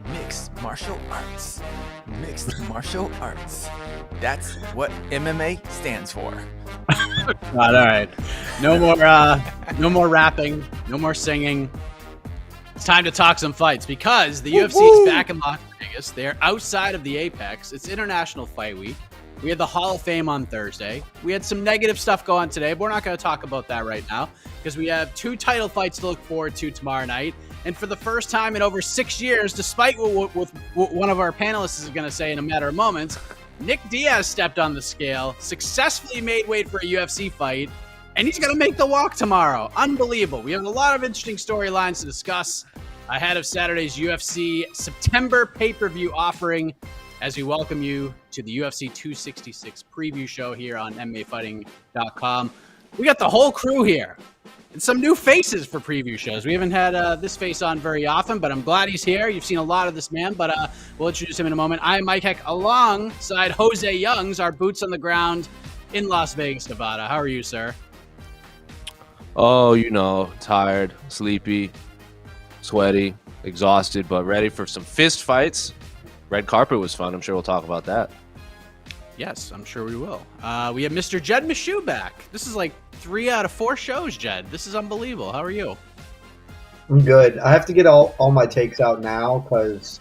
Mixed martial arts. Mixed martial arts. That's what MMA stands for. All right. No more rapping. No more singing. It's time to talk some fights because the UFC is back in Las Vegas. They're outside of the Apex. It's International Fight Week. We had the Hall of Fame on Thursday. We had some negative stuff go on today, but we're not going to talk about that right now because we have 2 title fights to look forward to tomorrow night. And for the first time in over 6 years, despite what one of our panelists is going to say in a matter of moments, Nick Diaz stepped on the scale, successfully made weight for a UFC fight, and he's going to make the walk tomorrow. Unbelievable. We have a lot of interesting storylines to discuss ahead of Saturday's UFC September pay-per-view offering as we welcome you to the UFC 266 preview show here on MMAfighting.com. We got the whole crew here and some new faces for preview shows. We haven't had this face on very often, but I'm glad he's here. You've seen a lot of this man, but we'll introduce him in a moment. I'm Mike Heck alongside José Youngs, our boots on the ground in Las Vegas, Nevada. How are you, sir? Oh, tired, sleepy, sweaty, exhausted, but ready for some fist fights. Red carpet was fun. I'm sure we'll talk about that. Yes, I'm sure we will. We have Mr. Jed Meshew back. This is like 3 out of 4 shows, Jed. This is unbelievable. How are you? I'm good. I have to get all my takes out now because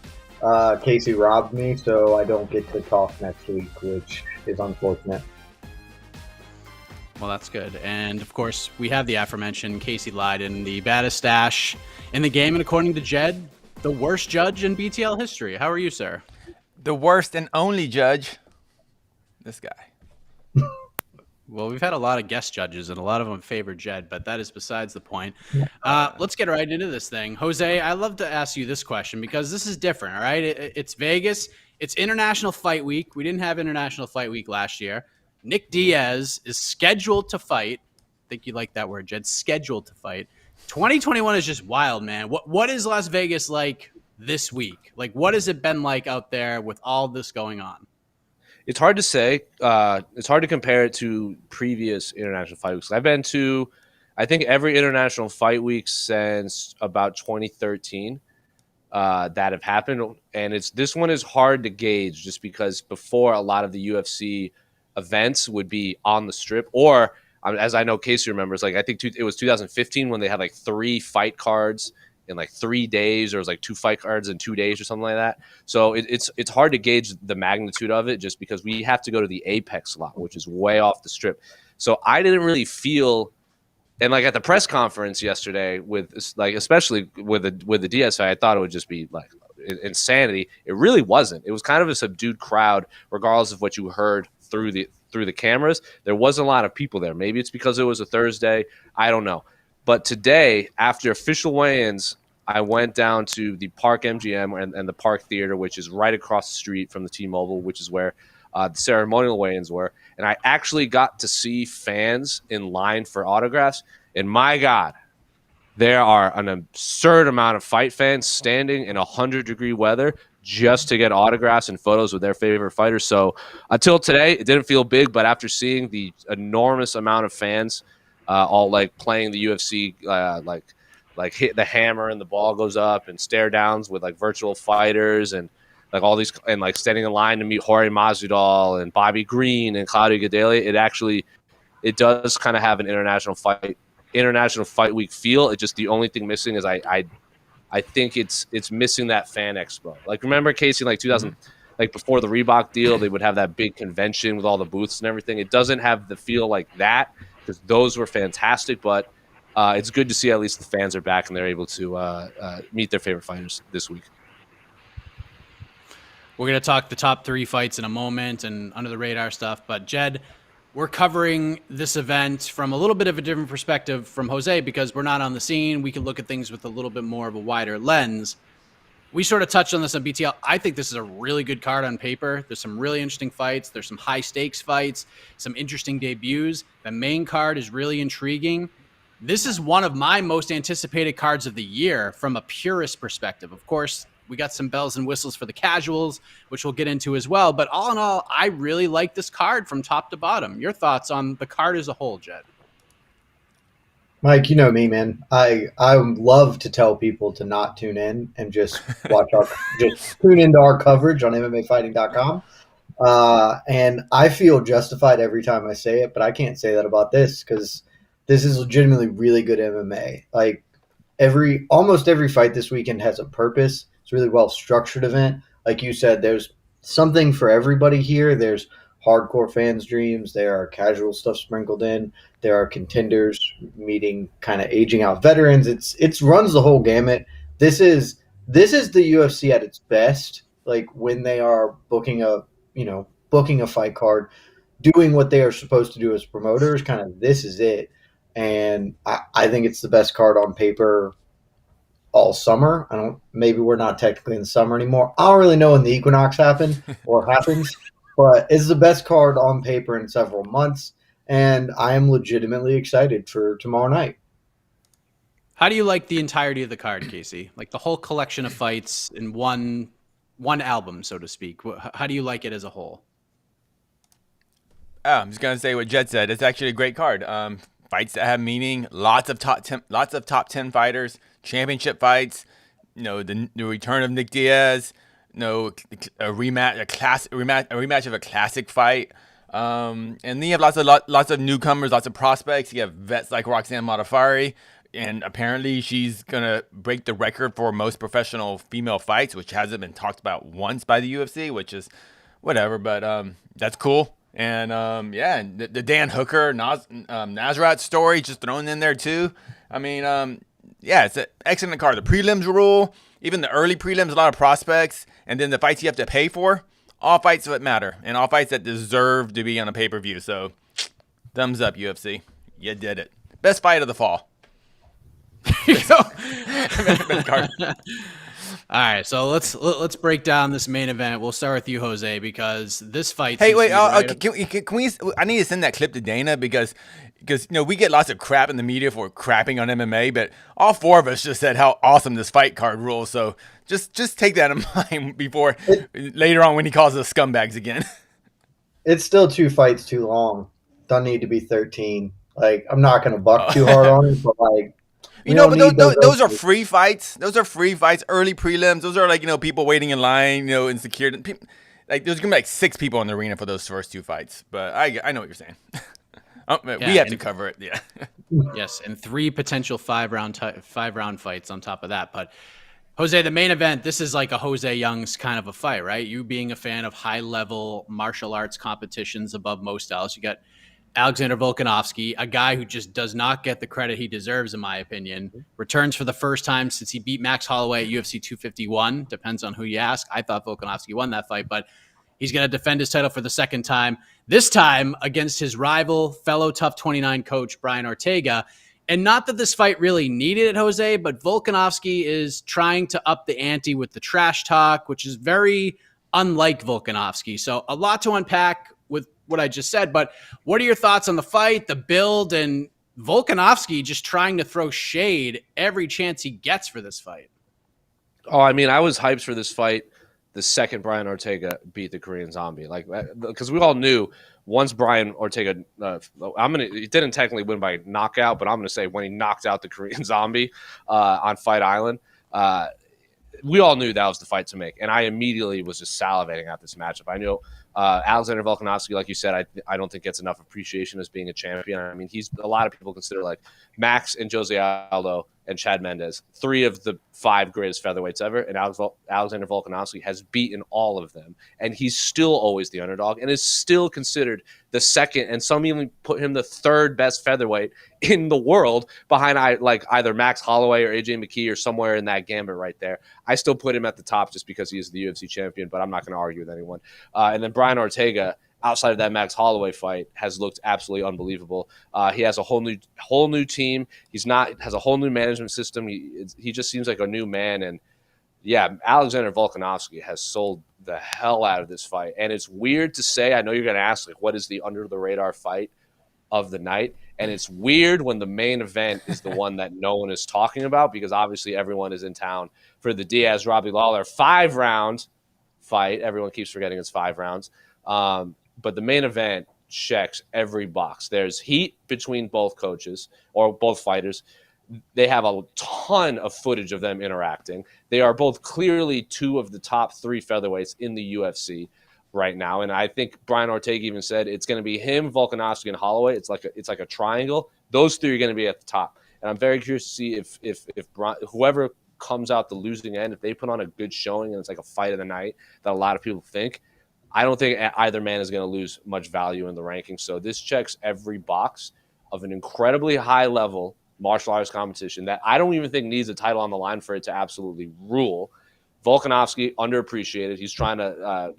Casey robbed me, so I don't get to talk next week, which is unfortunate. Well, that's good. And, of course, we have the aforementioned Casey Leydon, the baddest stash in the game, and according to Jed, the worst judge in BTL history. How are you, sir? The worst and only judge. This guy. Well, we've had a lot of guest judges, and a lot of them favor Jed, but that is besides the point. Let's get right into this thing. Jose, I love to ask you this question because this is different, all right? It's Vegas. It's International Fight Week. We didn't have International Fight Week last year. Nick Diaz is scheduled to fight. I think you like that word, Jed. Scheduled to fight. 2021 is just wild, man. What is Las Vegas like this week? Like, what has it been like out there with all this going on? It's hard to say. It's hard to compare it to previous international fight weeks. I've been to, I think, every international fight week since about 2013 that have happened. And this one is hard to gauge just because before a lot of the UFC events would be on the strip or as I know Casey remembers, like I think it was 2015 when they had like 3 fight cards in like 3 days, or it was like 2 fight cards in 2 days or something like that. So it's hard to gauge the magnitude of it just because we have to go to the Apex lot, which is way off the strip. So I didn't really feel, and like at the press conference yesterday with like, especially with the Diaz fight, I thought it would just be like insanity. It really wasn't. It was kind of a subdued crowd, regardless of what you heard through the cameras. There wasn't a lot of people there. Maybe it's because it was a Thursday. I don't know. But today, after official weigh-ins, I went down to the Park MGM and the Park Theater, which is right across the street from the T-Mobile, which is where the ceremonial weigh-ins were. And I actually got to see fans in line for autographs. And my God, there are an absurd amount of fight fans standing in 100-degree weather just to get autographs and photos with their favorite fighters. So until today, it didn't feel big, but after seeing the enormous amount of fans all like playing the UFC, like hit the hammer and the ball goes up and stare downs with like virtual fighters and like all these, and like standing in line to meet Jorge Masvidal and Bobby Green and Claudio Gadelha, it does kind of have an international fight week feel. It's just the only thing missing is I think it's missing that fan expo. Like, remember, Casey, like 2000, like before the Reebok deal, they would have that big convention with all the booths and everything. It doesn't have the feel like that because those were fantastic, but it's good to see at least the fans are back and they're able to meet their favorite fighters this week. We're going to talk the top 3 fights in a moment and under the radar stuff, but Jed, we're covering this event from a little bit of a different perspective from Jose because we're not on the scene. We can look at things with a little bit more of a wider lens. We sort of touched on this on BTL. I think this is a really good card on paper. There's some really interesting fights. There's some high stakes fights, some interesting debuts. The main card is really intriguing. This is one of my most anticipated cards of the year from a purist perspective. Of course, We got some bells and whistles for the casuals, which we'll get into as well. But all in all, I really like this card from top to bottom. Your thoughts on the card as a whole, Jed? Mike, you know me, man. I love to tell people to not tune in and just just tune into our coverage on MMAfighting.com. And I feel justified every time I say it, but I can't say that about this because this is legitimately really good MMA. Like almost every fight this weekend has a purpose. It's a really well structured event. Like you said, there's something for everybody here. There's hardcore fans' dreams. There are casual stuff sprinkled in. There are contenders meeting kind of aging out veterans. It's runs the whole gamut. This is the UFC at its best. Like when they are booking a fight card, doing what they are supposed to do as promoters. Kind of this is it, and I think it's the best card on paper all summer. Maybe we're not technically in the summer anymore. I don't really know when the equinox happens, but it's the best card on paper in several months, and I am legitimately excited for tomorrow night. How do you like the entirety of the card, Casey? Like the whole collection of fights in one album, so to speak. How do you like it as a whole? Oh, I'm just gonna say what Jed said. It's actually a great card. Fights that have meaning. Lots of top 10 fighters. Championship fights. The return of Nick Diaz. A rematch of a classic fight. And then you have lots of newcomers, lots of prospects. You have vets like Roxanne Modafferi, and apparently she's gonna break the record for most professional female fights, which hasn't been talked about once by the UFC, which is whatever. But that's cool. And the Dan Hooker Nasrat story just thrown in there too. I mean, it's an excellent card. The prelims rule, even the early prelims, a lot of prospects, and then the fights you have to pay for, all fights that matter, and all fights that deserve to be on a pay-per-view. So, thumbs up, UFC. You did it. Best fight of the fall. Best card. All right, so let's break down this main event. We'll start with you, Jose, because this fight. Hey, wait, can we? I need to send that clip to Dana because we get lots of crap in the media for crapping on MMA, but all four of us just said how awesome this fight card rules. So just take that in mind before later on when he calls us scumbags again. It's still 2 fights too long. Don't need to be 13. Like I'm not going to buck too hard on it, but like. But those are free fights. Those are free fights. Early prelims. Those are like people waiting in line. Insecure. Like there's gonna be like 6 people in the arena for those first 2 fights. But I know what you're saying. We have to cover it. Yeah. Yes, and 3 potential 5-round fights on top of that. But Jose, the main event. This is like a José Youngs kind of a fight, right? You being a fan of high level martial arts competitions above most else, you got Alexander Volkanovski, a guy who just does not get the credit he deserves, in my opinion, returns for the first time since he beat Max Holloway at UFC 251. Depends on who you ask. I thought Volkanovski won that fight, but he's going to defend his title for the second time, this time against his rival, fellow Tough 29 coach, Brian Ortega. And not that this fight really needed it, Jose, but Volkanovski is trying to up the ante with the trash talk, which is very unlike Volkanovski. So a lot to unpack with what I just said, but what are your thoughts on the fight, the build, and Volkanovski just trying to throw shade every chance he gets for this fight? Oh, I mean, I was hyped for this fight the second Brian Ortega beat the Korean Zombie, because we all knew once Brian Ortega, he didn't technically win by knockout, but I'm gonna say when he knocked out the Korean Zombie on Fight Island, we all knew that was the fight to make, and I immediately was just salivating at this matchup. I knew Alexander Volkanovski, like you said, I don't think gets enough appreciation as being a champion. I mean, a lot of people consider like Max and Jose Aldo and Chad Mendes 3 of the 5 greatest featherweights ever, and Alexander Volkanovski has beaten all of them, and he's still always the underdog and is still considered the second, and some even put him the 3rd best featherweight in the world behind either Max Holloway or AJ McKee or somewhere in that gambit right there. I still put him at the top just because he is the UFC champion, but I'm not going to argue with anyone. And then Brian Ortega, outside of that Max Holloway fight, has looked absolutely unbelievable. He has a whole new team. Has a whole new management system. He just seems like a new man. And yeah, Alexander Volkanovski has sold the hell out of this fight. And it's weird to say. I know you're going to ask, like, what is the under the radar fight? of the night. And it's weird when the main event is the one that no one is talking about, because obviously everyone is in town for the Diaz Robbie Lawler 5-round fight. Everyone keeps forgetting it's 5 rounds. But the main event checks every box. There's heat between both coaches or both fighters. They have a ton of footage of them interacting. They are both clearly 2 of the top 3 featherweights in the UFC right now. And I think Brian Ortega even said it's going to be him, Volkanovski, and Holloway. It's like a triangle. Those 3 are going to be at the top. And I'm very curious to see if whoever comes out the losing end, if they put on a good showing and it's like a fight of the night that a lot of people think, I don't think either man is going to lose much value in the rankings. So this checks every box of an incredibly high level martial arts competition that I don't even think needs a title on the line for it to absolutely rule. Volkanovski, underappreciated. He's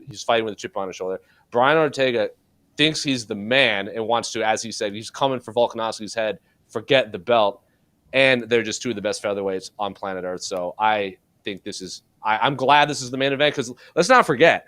he's fighting with a chip on his shoulder. Brian Ortega thinks he's the man and wants to, as he said, he's coming for Volkanovski's head, forget the belt. And they're just 2 of the best featherweights on planet Earth. So I think I'm glad this is the main event, because let's not forget,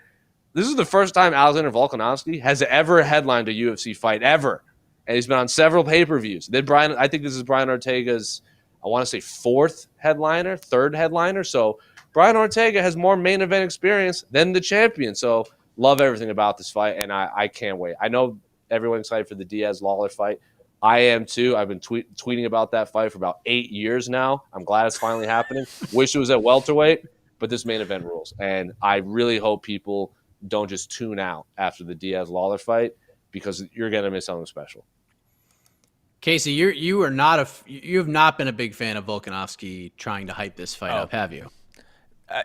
this is the first time Alexander Volkanovski has ever headlined a UFC fight ever. And he's been on several pay-per-views. I think this is Brian Ortega's, I want to say 3rd headliner. So Brian Ortega has more main event experience than the champion. So love everything about this fight, and I can't wait. I know everyone's excited for the Diaz-Lawler fight. I am too. I've been tweeting about that fight for about 8 years now. I'm glad it's finally happening. Wish it was at welterweight, but this main event rules. And I really hope people don't just tune out after the Diaz-Lawler fight, because you're going to miss something special. Casey, you have not been a big fan of Volkanovski trying to hype this fight up, have you?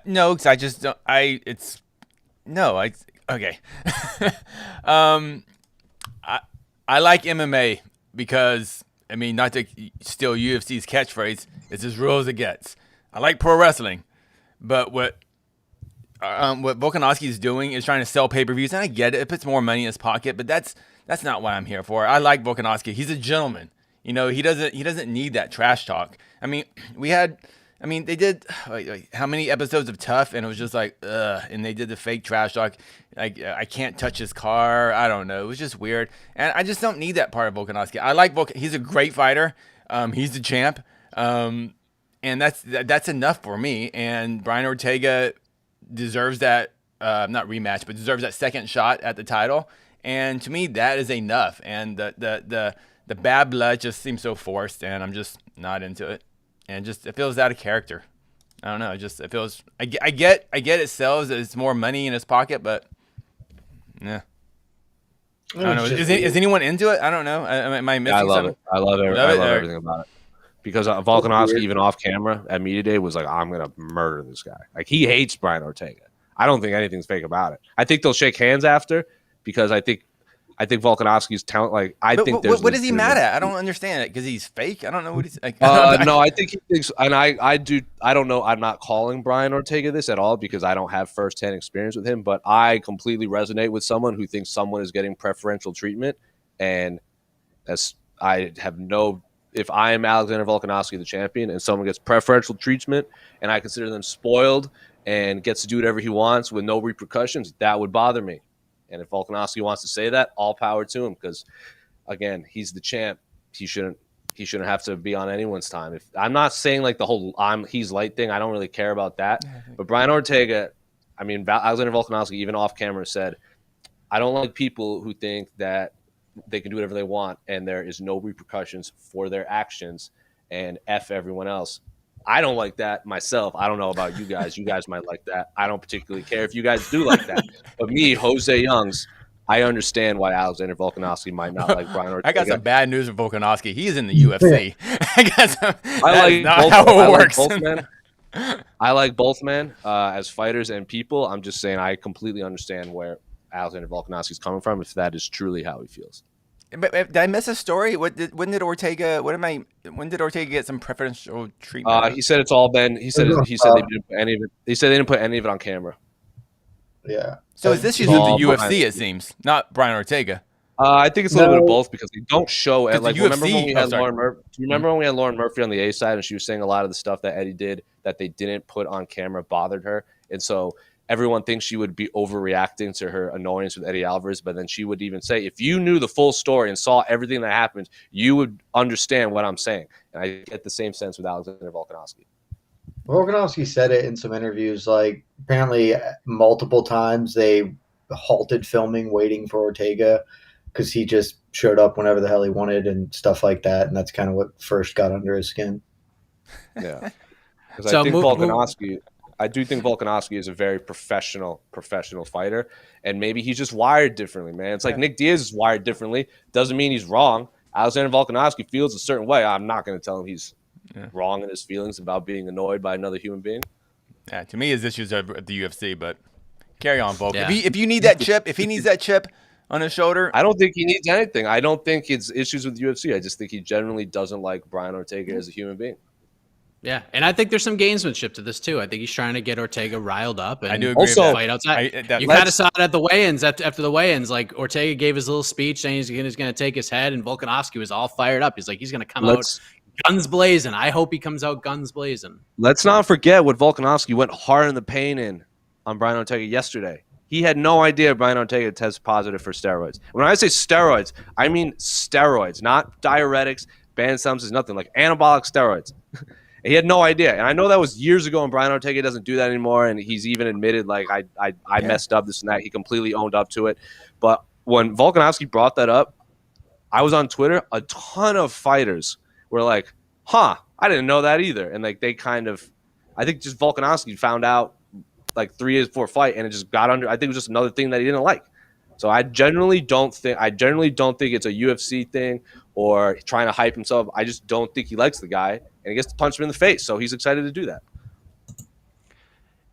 No, because I just don't. Okay. I like MMA because, I mean, not to steal UFC's catchphrase, it's as real as it gets. I like pro wrestling, but what Volkanovski is doing is trying to sell pay-per-views, and I get it. It puts more money in his pocket, but that's not what I'm here for. I like Volkanovski. He's a gentleman. You know, he doesn't need that trash talk. I mean, they did like how many episodes of Tough, and it was just like, ugh, and they did the fake trash talk. Like, I can't touch his car. I don't know. It was just weird. And I just don't need that part of Volkanovski. I like He's a great fighter. He's the champ. And that's enough for me. And Brian Ortega deserves that, not rematch, but deserves that second shot at the title. And to me, that is enough. And the bad blood just seems so forced, and I'm just not into it. And just, it feels out of character. I don't know. It feels, I get it sells, it's more money in his pocket, but yeah. I don't know. Is anyone into it? I don't know. Am I missing something? I love everything about it. Because Volkanovski, even off camera at media day, was like, I'm going to murder this guy. Like, he hates Brian Ortega. I don't think anything's fake about it. I think they'll shake hands after, because I think Volkanovski's talent. Like, what is he mad at? I don't understand it, because he's fake. I don't know what he's like. No, I think he thinks, and I don't know. I'm not calling Brian Ortega this at all, because I don't have firsthand experience with him. But I completely resonate with someone who thinks someone is getting preferential treatment, and if I am Alexander Volkanovski, the champion, and someone gets preferential treatment, and I consider them spoiled and gets to do whatever he wants with no repercussions, that would bother me. And if Volkanovski wants to say that, all power to him, because, again, he's the champ. He shouldn't have to be on anyone's time. I'm not saying like the whole he's light thing. I don't really care about that. But Brian Ortega, I mean, Alexander Volkanovski, even off camera, said, I don't like people who think that they can do whatever they want and there is no repercussions for their actions, and F everyone else. I don't like that myself. I don't know about you guys. You guys might like that. I don't particularly care if you guys do like that. But me, José Youngs, I understand why Alexander Volkanovski might not like Brian Ortega. I got some bad news for Volkanovski. He's in the UFC. I like both men as fighters and people. I'm just saying I completely understand where Alexander Volkanovski is coming from, if that is truly how he feels. But did I miss a story? When did Ortega get some preferential treatment? He said it's all been. He said they didn't put any of it. He said they didn't put any of it on camera. Yeah. So is this usually the UFC? It seems, not Brian Ortega. I think it's a little bit of both, because they don't show it. Like, UFC, remember when we had Lauren Murphy on the A side, and she was saying a lot of the stuff that Eddie did that they didn't put on camera bothered her, and so everyone thinks she would be overreacting to her annoyance with Eddie Alvarez, but then she would even say, if you knew the full story and saw everything that happened, you would understand what I'm saying. And I get the same sense with Alexander Volkanovski. Volkanovski said it in some interviews, like apparently multiple times they halted filming waiting for Ortega because he just showed up whenever the hell he wanted and stuff like that. And that's kind of what first got under his skin. Yeah. Because So I do think Volkanovski is a very professional fighter, and maybe he's just wired differently, man. It's like Nick Diaz is wired differently. Doesn't mean he's wrong. Alexander Volkanovski feels a certain way. I'm not going to tell him he's wrong in his feelings about being annoyed by another human being. Yeah, to me, his issues are at the UFC, but carry on, Volk. Yeah. If you need that chip, if he needs that chip on his shoulder, I don't think he needs anything. I don't think it's issues with UFC. I just think he generally doesn't like Brian Ortega as a human being. Yeah, and I think there's some gamesmanship to this too. I think he's trying to get Ortega riled up and I do agree also with fight outside. that. You kind of saw it at the weigh-ins. After the weigh-ins, like Ortega gave his little speech saying he's going to take his head, and Volkanovski was all fired up. He's like, he's going to come out guns blazing. I hope he comes out guns blazing. Let's not forget what Volkanovski went hard in the paint in on Brian Ortega yesterday. He had no idea Brian Ortega tested positive for steroids. When I say steroids, I mean steroids, not diuretics, banned substances, nothing, like anabolic steroids. He had no idea. And I know that was years ago, and Brian Ortega doesn't do that anymore, and he's even admitted, like, I messed up, this and that. He completely owned up to it. But when Volkanovski brought that up, I was on Twitter. A ton of fighters were like, I didn't know that either. And, like, they kind of – I think just Volkanovski found out, like, 3 years before fight, and it just got under – I think it was just another thing that he didn't like. So I generally don't think it's a UFC thing or trying to hype himself. I just don't think he likes the guy, and he gets to punch him in the face. So he's excited to do that.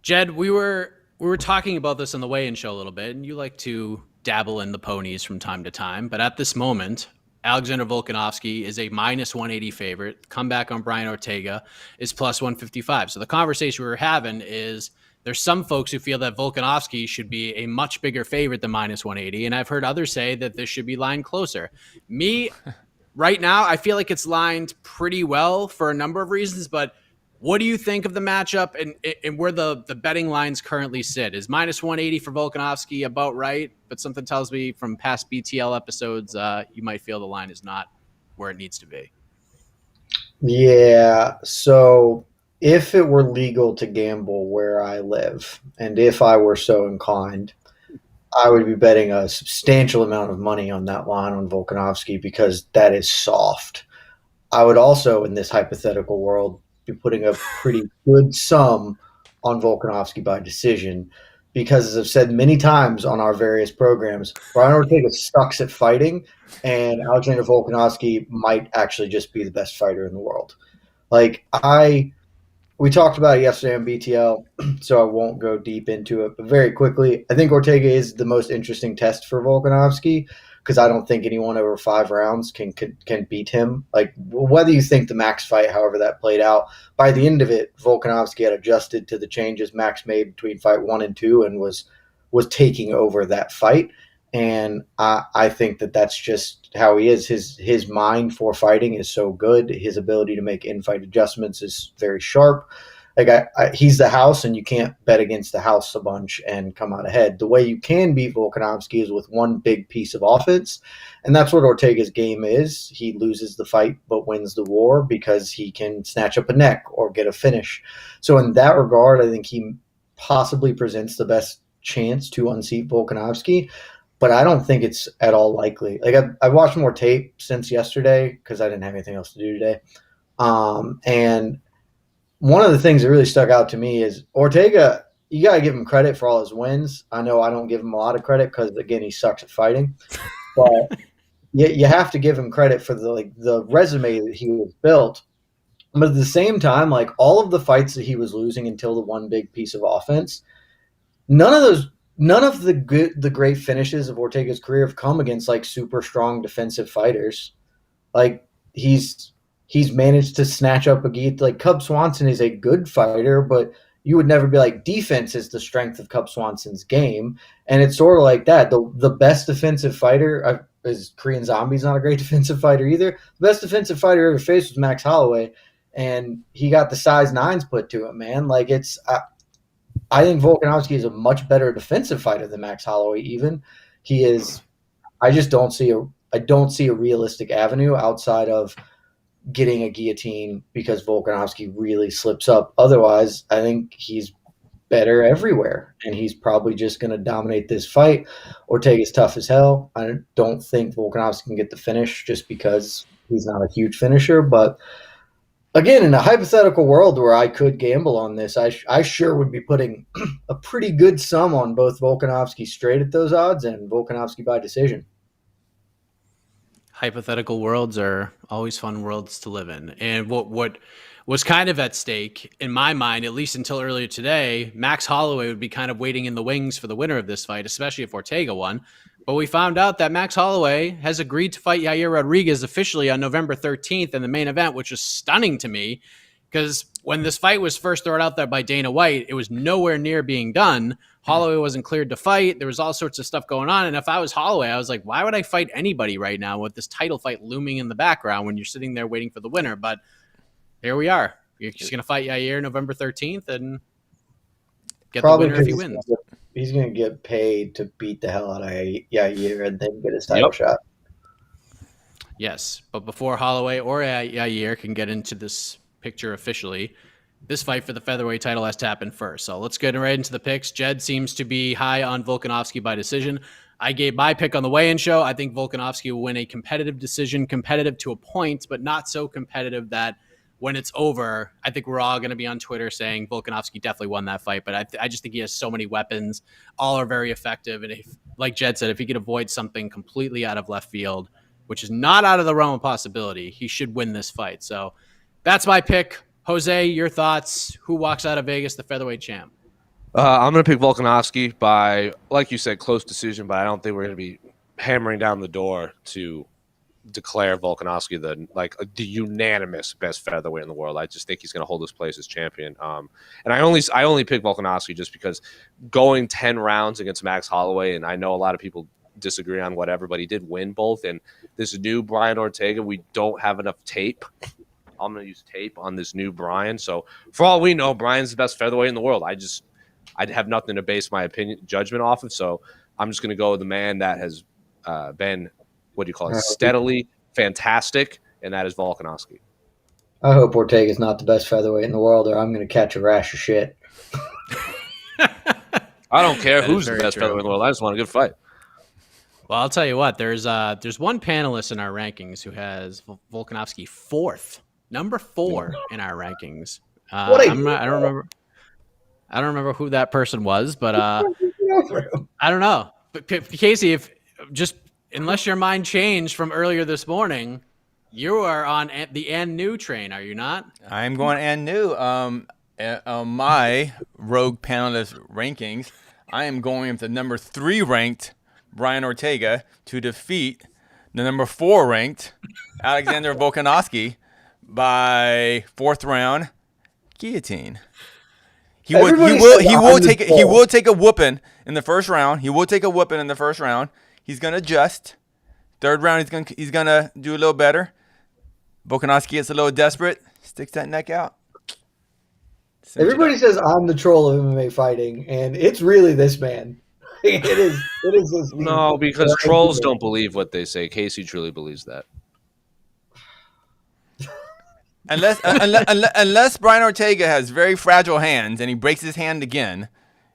Jed, we were talking about this on the weigh-in show a little bit, and you like to dabble in the ponies from time to time. But at this moment, Alexander Volkanovski is a minus 180 favorite. Comeback on Brian Ortega is plus 155. So the conversation we were having is there's some folks who feel that Volkanovski should be a much bigger favorite than minus 180. And I've heard others say that this should be lined closer. Me, right now, I feel like it's lined pretty well for a number of reasons. But what do you think of the matchup and where the betting lines currently sit? Is minus 180 for Volkanovski about right? But something tells me from past BTL episodes, you might feel the line is not where it needs to be. Yeah, so if it were legal to gamble where I live, and if I were so inclined, I would be betting a substantial amount of money on that line on Volkanovski because that is soft. I would also, in this hypothetical world, be putting a pretty good sum on Volkanovski by decision because, as I've said many times on our various programs, Brian Ortega sucks at fighting, and Alexander Volkanovski might actually just be the best fighter in the world. We talked about it yesterday on BTL, so I won't go deep into it. But very quickly, I think Ortega is the most interesting test for Volkanovski because I don't think anyone over 5 rounds can beat him. Like, whether you think the Max fight, however that played out, by the end of it, Volkanovski had adjusted to the changes Max made between fight 1 and 2 and was taking over that fight. And I think that that's just how he is. His mind for fighting is so good. His ability to make in-fight adjustments is very sharp. Like he's the house, and you can't bet against the house a bunch and come out ahead. The way you can beat Volkanovski is with one big piece of offense, and that's what Ortega's game is. He loses the fight but wins the war because he can snatch up a neck or get a finish. So in that regard, I think he possibly presents the best chance to unseat Volkanovski. But I don't think it's at all likely. Like I watched more tape since yesterday because I didn't have anything else to do today. And one of the things that really stuck out to me is Ortega, you got to give him credit for all his wins. I know I don't give him a lot of credit because, again, he sucks at fighting. But you have to give him credit for the resume that he was built. But at the same time, like all of the fights that he was losing until the one big piece of offense, none of the great finishes of Ortega's career have come against like super strong defensive fighters. Like he's managed to snatch up a gi. Like Cub Swanson is a good fighter, but you would never be like defense is the strength of Cub Swanson's game. And it's sort of like that. The best defensive fighter is Korean Zombie's not a great defensive fighter either. The best defensive fighter ever faced was Max Holloway, and he got the size 9s put to him, man. Like I think Volkanovski is a much better defensive fighter than Max Holloway. Even he is. I just don't see a realistic avenue outside of getting a guillotine because Volkanovski really slips up. Otherwise, I think he's better everywhere, and he's probably just going to dominate this fight. Ortega's tough as hell. I don't think Volkanovski can get the finish just because he's not a huge finisher. But again, in a hypothetical world where I could gamble on this, I sure would be putting a pretty good sum on both Volkanovski straight at those odds and Volkanovski by decision. Hypothetical worlds are always fun worlds to live in. And what was kind of at stake in my mind, at least until earlier today, Max Holloway would be kind of waiting in the wings for the winner of this fight, especially if Ortega won. But we found out that Max Holloway has agreed to fight Yair Rodriguez officially on November 13th in the main event, which was stunning to me because when this fight was first thrown out there by Dana White, it was nowhere near being done. Holloway wasn't cleared to fight. There was all sorts of stuff going on. And if I was Holloway, I was like, why would I fight anybody right now with this title fight looming in the background when you're sitting there waiting for the winner? But here we are. You're just going to fight Yair November 13th and get Probably the winner if he wins. He's going to get paid to beat the hell out of Yair and then get his title shot. Yes, but before Holloway or Yair can get into this picture officially, this fight for the featherweight title has to happen first. So let's get right into the picks. Jed seems to be high on Volkanovski by decision. I gave my pick on the weigh-in show. I think Volkanovski will win a competitive decision, competitive to a point, but not so competitive that when it's over, I think we're all going to be on Twitter saying Volkanovski definitely won that fight. But I just think he has so many weapons. All are very effective. And if, like Jed said, if he could avoid something completely out of left field, which is not out of the realm of possibility, he should win this fight. So that's my pick. Jose, your thoughts? Who walks out of Vegas the featherweight champ? I'm going to pick Volkanovski by, like you said, close decision, but I don't think we're going to be hammering down the door to declare Volkanovski the unanimous best featherweight in the world. I just think he's going to hold his place as champion. And I only pick Volkanovski just because going 10 rounds against Max Holloway, and I know a lot of people disagree on whatever, but he did win both. And this new Brian Ortega, we don't have enough tape. I'm going to use tape on this new Brian. So for all we know, Brian's the best featherweight in the world. I'd have nothing to base my judgment off of. So I'm just going to go with the man that has been, steadily fantastic, and that is Volkanovski. I hope Ortega's not the best featherweight in the world, or I'm going to catch a rash of shit. I don't care who's the best featherweight in the world. I just want a good fight. Well, I'll tell you what. There's one panelist in our rankings who has Volkanovski number 4 in our rankings. I don't remember who that person was, but I don't know. But Casey, unless your mind changed from earlier this morning, you are on the and new train, are you not? I'm going and new. On my rogue panelist rankings, I am going with the number 3 ranked Brian Ortega to defeat the number 4 ranked Alexander Volkanovski by 4th round guillotine. He will take a whooping in the first round. He's gonna adjust. 3rd round, he's gonna do a little better. Volkanovski gets a little desperate, sticks that neck out. Everybody says I'm the troll of MMA fighting, and it's really this man. It is this. No, because trolls don't believe what they say. Casey truly believes that. Unless Brian Ortega has very fragile hands and he breaks his hand again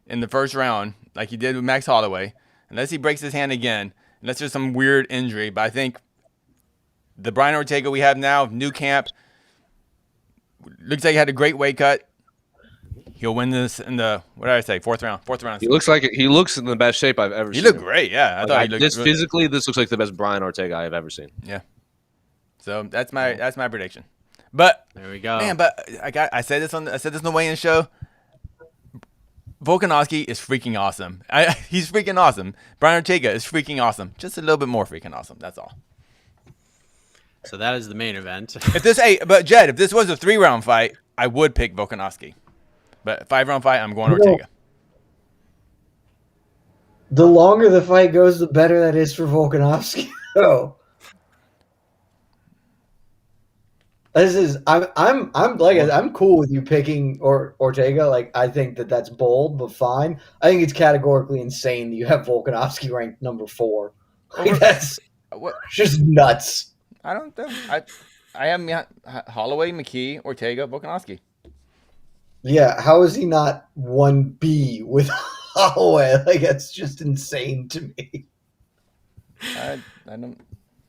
in the first round, like he did with Max Holloway, unless he breaks his hand again, unless there's some weird injury. But I think the Brian Ortega we have now, new camp, looks like he had a great weight cut. He'll win this in the, what did I say, 4th round. 4th round. He looks in the best shape I've ever seen. He looked great, yeah. I thought he looked physically, this looks like the best Brian Ortega I have ever seen. Yeah. So that's my prediction. But there we go. Man, but I said this on the weigh-in show. Volkanovski is freaking awesome. He's freaking awesome. Brian Ortega is freaking awesome. Just a little bit more freaking awesome. That's all. So that is the main event. But Jed, if this was a 3-round fight, I would pick Volkanovski. But 5-round fight, I'm going Ortega. The longer the fight goes, the better that is for Volkanovski. Oh. I'm cool with you picking Ortega. Like, I think that's bold, but fine. I think it's categorically insane that you have Volkanovski ranked number 4. Like, Over that's what? just nuts. I don't know. I have Holloway, McKee, Ortega, Volkanovski. Yeah, how is he not 1B with Holloway? Like, that's just insane to me. I don't.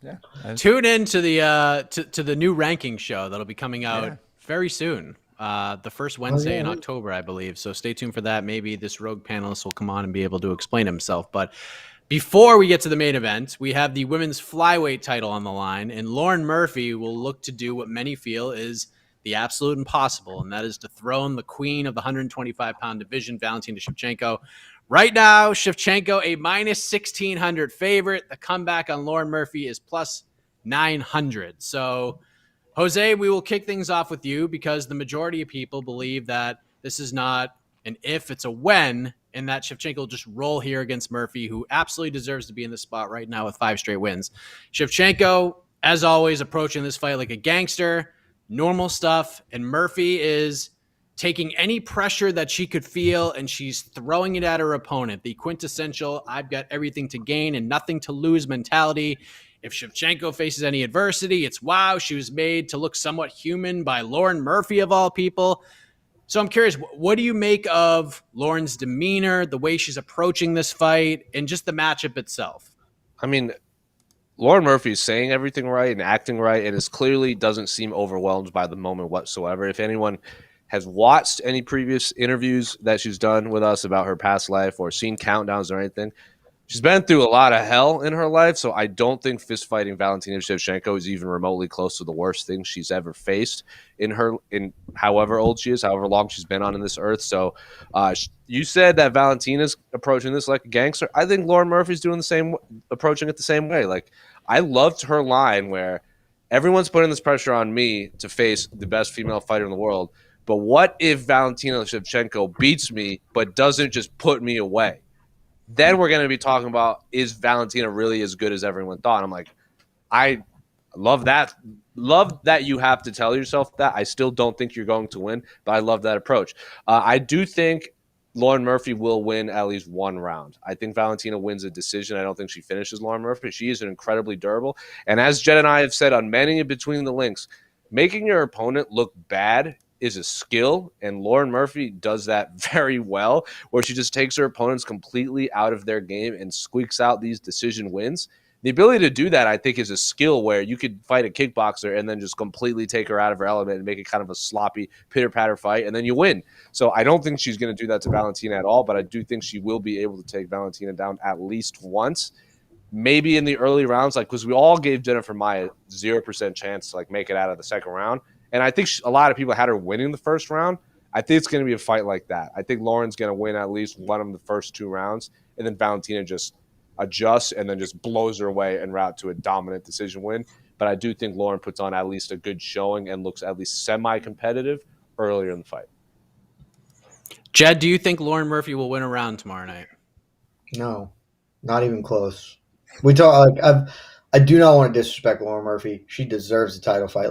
Yeah. Tune in to the to the new ranking show that'll be coming out Yeah. very soon. The first Wednesday in October, I believe. So stay tuned for that. Maybe this rogue panelist will come on and be able to explain himself. But before we get to the main event, we have the women's flyweight title on the line, and Lauren Murphy will look to do what many feel is the absolute impossible, and that is dethrone the queen of the 125-pound division, Valentina Shevchenko. Right now, Shevchenko, a minus 1,600 favorite. The comeback on Lauren Murphy is plus 900. So, Jose, we will kick things off with you because the majority of people believe that this is not an if, it's a when, and that Shevchenko will just roll here against Murphy, who absolutely deserves to be in the spot right now with 5 straight wins. Shevchenko, as always, approaching this fight like a gangster, normal stuff, and Murphy is taking any pressure that she could feel, and she's throwing it at her opponent. The quintessential, I've got everything to gain and nothing to lose mentality. If Shevchenko faces any adversity, it's wow, she was made to look somewhat human by Lauren Murphy of all people. So I'm curious, what do you make of Lauren's demeanor, the way she's approaching this fight, and just the matchup itself? I mean, Lauren Murphy is saying everything right and acting right, and is clearly doesn't seem overwhelmed by the moment whatsoever. If anyone has watched any previous interviews that she's done with us about her past life or seen countdowns or anything, she's been through a lot of hell in her life, so I don't think fist fighting Valentina Shevchenko is even remotely close to the worst thing she's ever faced in however old she is, however long she's been on this earth. So you said that Valentina's approaching this like a gangster. I think Lauren Murphy's doing the same, approaching it the same way. Like, I loved her line where everyone's putting this pressure on me to face the best female fighter in the world, but what if Valentina Shevchenko beats me but doesn't just put me away? Then we're going to be talking about, is Valentina really as good as everyone thought? I'm like, I love that. Love that you have to tell yourself that. I still don't think you're going to win, but I love that approach. I do think Lauren Murphy will win at least one round. I think Valentina wins a decision. I don't think she finishes Lauren Murphy. She is an incredibly durable. And as Jed and I have said on many Between the Links, making your opponent look bad is a skill, and Lauren Murphy does that very well, where she just takes her opponents completely out of their game and squeaks out these decision wins. The ability to do that, I think, is a skill where you could fight a kickboxer and then just completely take her out of her element and make it kind of a sloppy pitter-patter fight, and then you win. So I don't think she's going to do that to Valentina at all, but I do think she will be able to take Valentina down at least once. Maybe in the early rounds, like, because we all gave Jennifer Maia 0% chance to make it out of the second round. And I think a lot of people had her winning the first round. I think it's going to be a fight like that. I think Lauren's going to win at least one of the first 2 rounds, and then Valentina just adjusts and then just blows her away en route to a dominant decision win. But I do think Lauren puts on at least a good showing and looks at least semi-competitive earlier in the fight. Jed, do you think Lauren Murphy will win a round tomorrow night? No, not even close. We talk I do not want to disrespect Lauren Murphy. She deserves a title fight.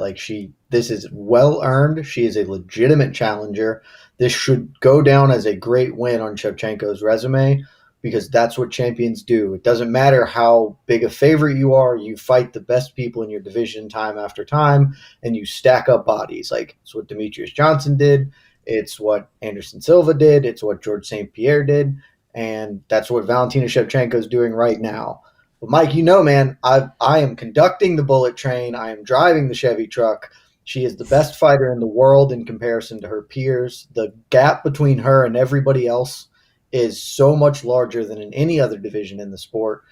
This is well earned. She is a legitimate challenger. This should go down as a great win on Shevchenko's resume because that's what champions do. It doesn't matter how big a favorite you are. You fight the best people in your division time after time, and you stack up bodies. It's what Demetrius Johnson did. It's what Anderson Silva did. It's what George St. Pierre did. And that's what Valentina Shevchenko is doing right now. But Mike, man, I am conducting the bullet train. I am driving the Chevy truck. She is the best fighter in the world in comparison to her peers. The gap between her and everybody else is so much larger than in any other division in the sport.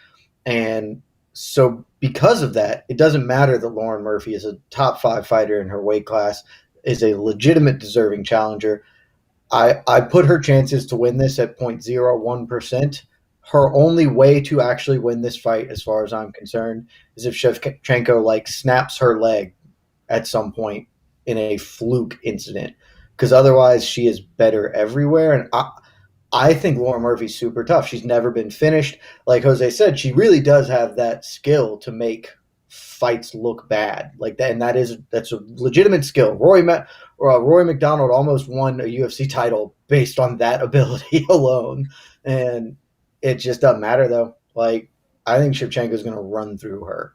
And so because of that, it doesn't matter that Lauren Murphy is a top 5 fighter in her weight class, is a legitimate deserving challenger. I put her chances to win this at 0.01%. Her only way to actually win this fight, as far as I'm concerned, is if Shevchenko snaps her leg at some point in a fluke incident, because otherwise she is better everywhere. And I think Lauren Murphy's super tough. She's never been finished. Like Jose said, she really does have that skill to make fights look bad like that, and that's a legitimate skill. Rory McDonald almost won a UFC title based on that ability alone, and it just doesn't matter though. Like, I think Shevchenko is going to run through her.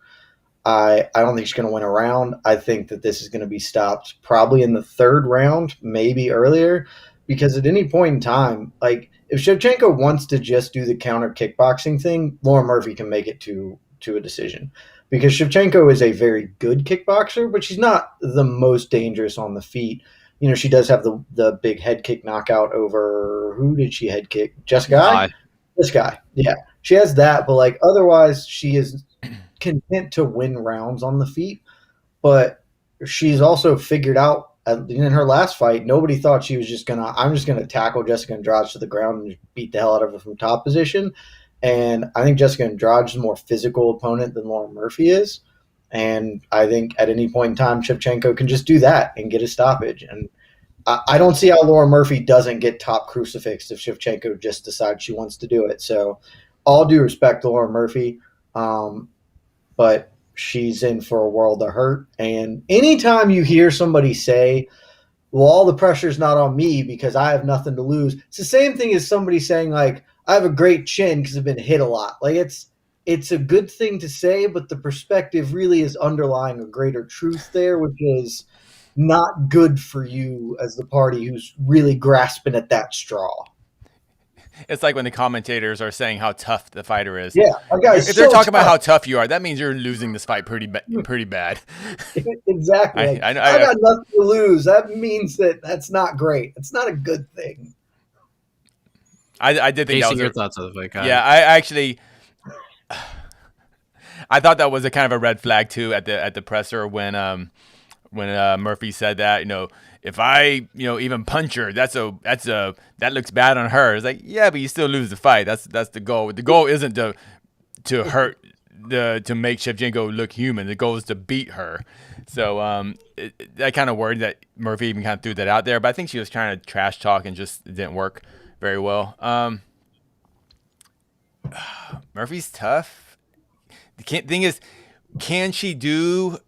I don't think she's going to win a round. I think that this is going to be stopped probably in the third round, maybe earlier, because at any point in time, like if Shevchenko wants to just do the counter kickboxing thing, Lauren Murphy can make it to a decision, because Shevchenko is a very good kickboxer, but she's not the most dangerous on the feet. You know, she does have the big head kick knockout over, who did she head kick? Jessica Eye? This guy. Yeah. She has that, but like otherwise she is content to win rounds on the feet. But she's also figured out in her last fight, nobody thought she was I'm just gonna tackle Jessica Andrade to the ground and beat the hell out of her from top position. And I think Jessica Andrade is a more physical opponent than Lauren Murphy is. And I think at any point in time, Shevchenko can just do that and get a stoppage. And I don't see how Lauren Murphy doesn't get top crucifixed if Shevchenko just decides she wants to do it. So all due respect to Lauren Murphy, but she's in for a world of hurt. And anytime you hear somebody say, well, all the pressure's not on me because I have nothing to lose, it's the same thing as somebody saying, like, I have a great chin because I've been hit a lot. Like, it's a good thing to say, but the perspective really is underlying a greater truth there, which is not good for you as the party who's really grasping at that straw. It's like when the commentators are saying how tough the fighter is. Yeah, if they're talking about how tough you are, that means you're losing this fight pretty bad. Exactly. I got nothing to lose. That means that's not great. It's not a good thing. I did think that was your thoughts on the fight. Yeah, I thought that was a kind of a red flag too at the presser when Murphy said that, you know, if I, you know, even punch her, that looks bad on her. It's like, yeah, but you still lose the fight. That's the goal. The goal isn't to hurt to make Shevchenko look human. The goal is to beat her. So that kind of worried that Murphy even kind of threw that out there. But I think she was trying to trash talk and just it didn't work very well. Murphy's tough. The thing is, can she do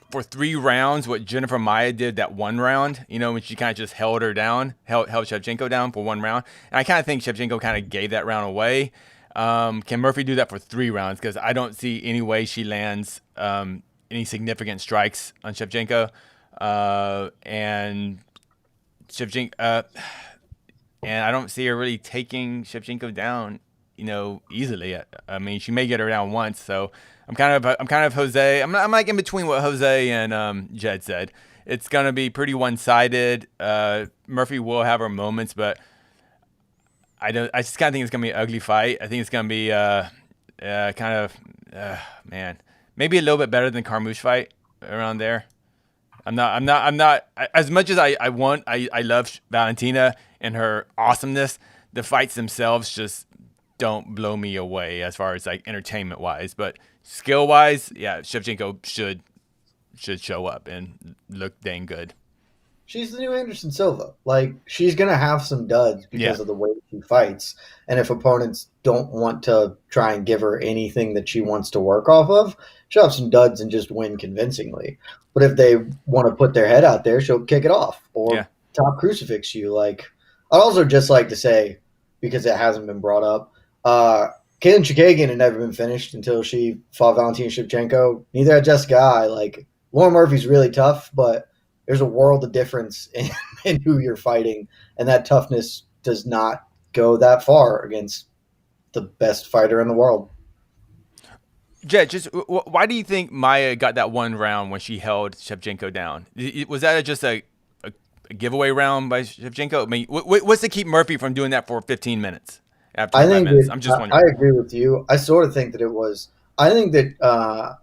for 3 rounds what Jennifer Maia did that 1 round, you know, when she kind of just held Shevchenko down for 1 round? And I kind of think Shevchenko kind of gave that round away. Can Murphy do that for 3 rounds? Because I don't see any way she lands any significant strikes on Shevchenko. And I don't see her really taking Shevchenko down, you know, easily. I mean, she may get her down once, so I'm kind of Jose. I'm like in between what Jose and Jed said. It's gonna be pretty one-sided. Murphy will have her moments, but I just kind of think it's gonna be an ugly fight. I think it's gonna be maybe a little bit better than Carmouche fight around there. I'm not as much as I love Valentina and her awesomeness. The fights themselves just don't blow me away as far as like entertainment wise, but skill wise, yeah, Shevchenko should show up and look dang good. She's the new Anderson Silva. Like, she's gonna have some duds because of the way she fights, and if opponents don't want to try and give her anything that she wants to work off of, she'll have some duds and just win convincingly. But if they want to put their head out there, she'll kick it off or top crucifix you. Like, I'd also just like to say, because it hasn't been brought up, Katlyn Chookagian had never been finished until she fought Valentina Shevchenko. Neither had Jessica Eye. Like, Lauren Murphy's really tough, but there's a world of difference in who you're fighting, and that toughness does not go that far against the best fighter in the world. Jed, just why do you think Maia got that 1 round when she held Shevchenko down? Was that just a giveaway round by Shevchenko? I mean, what's to keep Murphy from doing that for 15 minutes? After 5 minutes? I'm just wondering. I agree with you. I sort of think that it was. I think that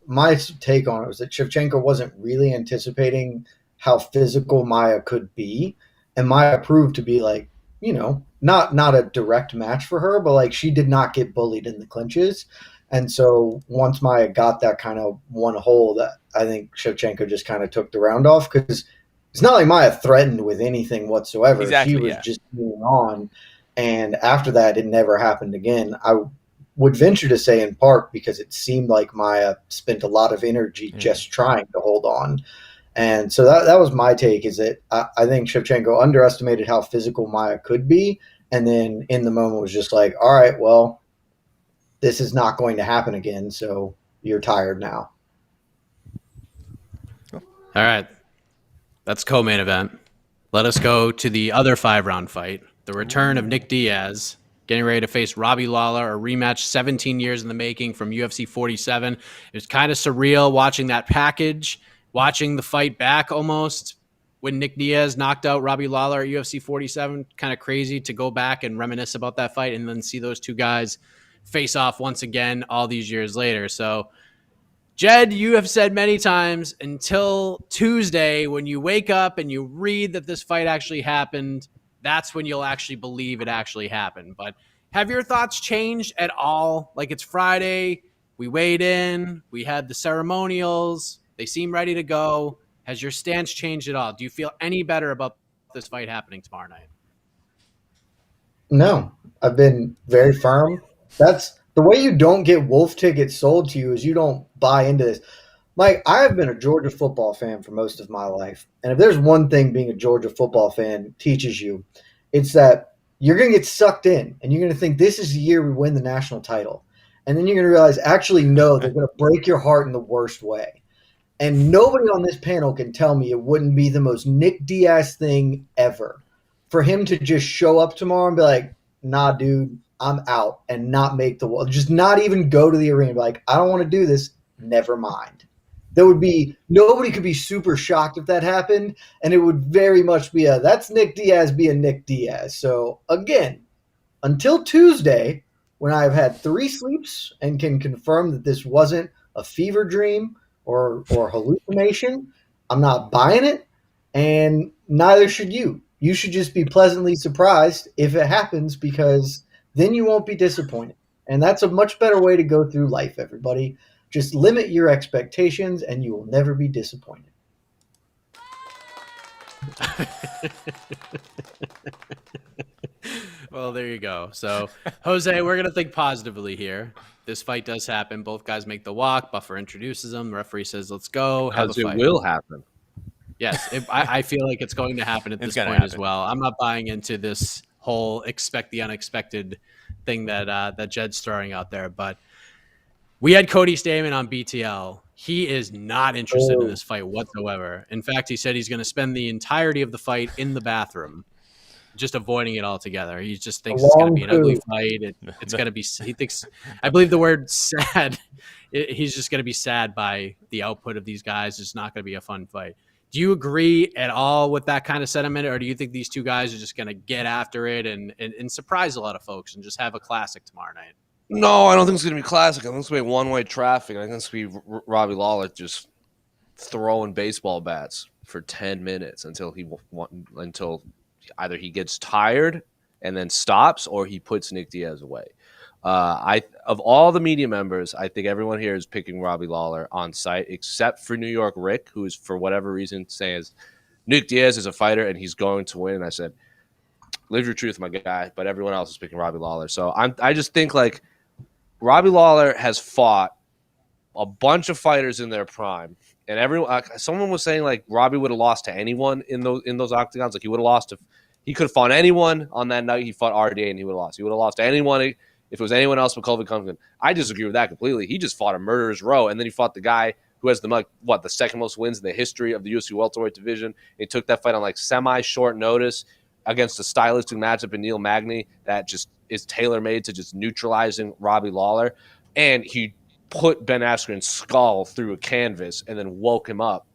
my take on it was that Shevchenko wasn't really anticipating how physical Maia could be, and Maia proved to be like, you know, not a direct match for her, but like she did not get bullied in the clinches. And so once Maia got that kind of one hole, that I think Shevchenko just kind of took the round off, because it's not like Maia threatened with anything whatsoever. Exactly, she was just moving on. And after that, it never happened again. would venture to say in part because it seemed like Maya spent a lot of energy just trying to hold on. And so that was my take, is that I think Shevchenko underestimated how physical Maya could be. And then in the moment was just like, all right, well, this is not going to happen again. So you're tired now. All right. That's co-main event. Let us go to the other 5-round fight. The return of Nick Diaz, getting ready to face Robbie Lawler, a rematch 17 years in the making from UFC 47. It was kind of surreal watching that package, watching the fight back almost when Nick Diaz knocked out Robbie Lawler at UFC 47. Kind of crazy to go back and reminisce about that fight and then see those two guys face off once again all these years later. So, Jed, you have said many times, until Tuesday, when you wake up and you read that this fight actually happened, that's when you'll actually believe it actually happened. But have your thoughts changed at all? Like, it's Friday, we weighed in, we had the ceremonials, they seem ready to go. Has your stance changed at all? Do you feel any better about this fight happening tomorrow night? No, I've been very firm. That's the way you don't get wolf tickets sold to you, is you don't buy into this. Mike, I have been a Georgia football fan for most of my life. And if there's one thing being a Georgia football fan teaches you, it's that you're going to get sucked in and you're going to think this is the year we win the national title. And then you're going to realize, actually, no, they're going to break your heart in the worst way. And nobody on this panel can tell me it wouldn't be the most Nick Diaz thing ever for him to just show up tomorrow and be like, nah, dude, I'm out, and not make the wall. Just not even go to the arena. Be like, I don't want to do this. Never mind. There would be nobody could be super shocked if that happened, and it would very much be that's Nick Diaz being Nick Diaz. So again, until Tuesday, when I've had 3 sleeps and can confirm that this wasn't a fever dream or hallucination, I'm not buying it, and neither should you. You should just be pleasantly surprised if it happens, because then you won't be disappointed. And that's a much better way to go through life, everybody. Just limit your expectations and you will never be disappointed. Well, there you go. So, Jose, we're going to think positively here. This fight does happen. Both guys make the walk. Buffer introduces them. The referee says, let's go. Have a fight. It will happen. Yes, I feel like it's going to happen at this point as well. I'm not buying into this whole expect the unexpected thing that Jed's throwing out there. But we had Cody Stamann on BTL. He is not interested in this fight whatsoever. In fact, he said he's going to spend the entirety of the fight in the bathroom, just avoiding it altogether. He just thinks it's going to be an ugly fight. It's going to be, he thinks, I believe the word sad, he's just going to be sad by the output of these guys. It's not going to be a fun fight. Do you agree at all with that kind of sentiment, or do you think these two guys are just going to get after it and surprise a lot of folks and just have a classic tomorrow night? No, I don't think it's going to be classic. I think it's going to be one-way traffic. I think it's going to be Robbie Lawler just throwing baseball bats for 10 minutes until either he gets tired and then stops, or he puts Nick Diaz away. Of all the media members, I think everyone here is picking Robbie Lawler on site, except for New York Rick, who is, for whatever reason, saying Nick Diaz is a fighter and he's going to win. And I said, live your truth, my guy. But everyone else is picking Robbie Lawler. So I just think, like, Robbie Lawler has fought a bunch of fighters in their prime, and everyone. Someone was saying, like, Robbie would have lost to anyone in those octagons. Like, he would have lost to. He could have fought anyone on that night. He fought RDA and he would have lost. He would have lost to anyone if it was anyone else but Colby Covington. I disagree with that completely. He just fought a murderer's row, and then he fought the guy who has the second most wins in the history of the UFC welterweight division. He took that fight on like semi-short notice against a stylistic matchup in Neil Magny that just is tailor-made to just neutralizing Robbie Lawler. And he put Ben Askren's skull through a canvas and then woke him up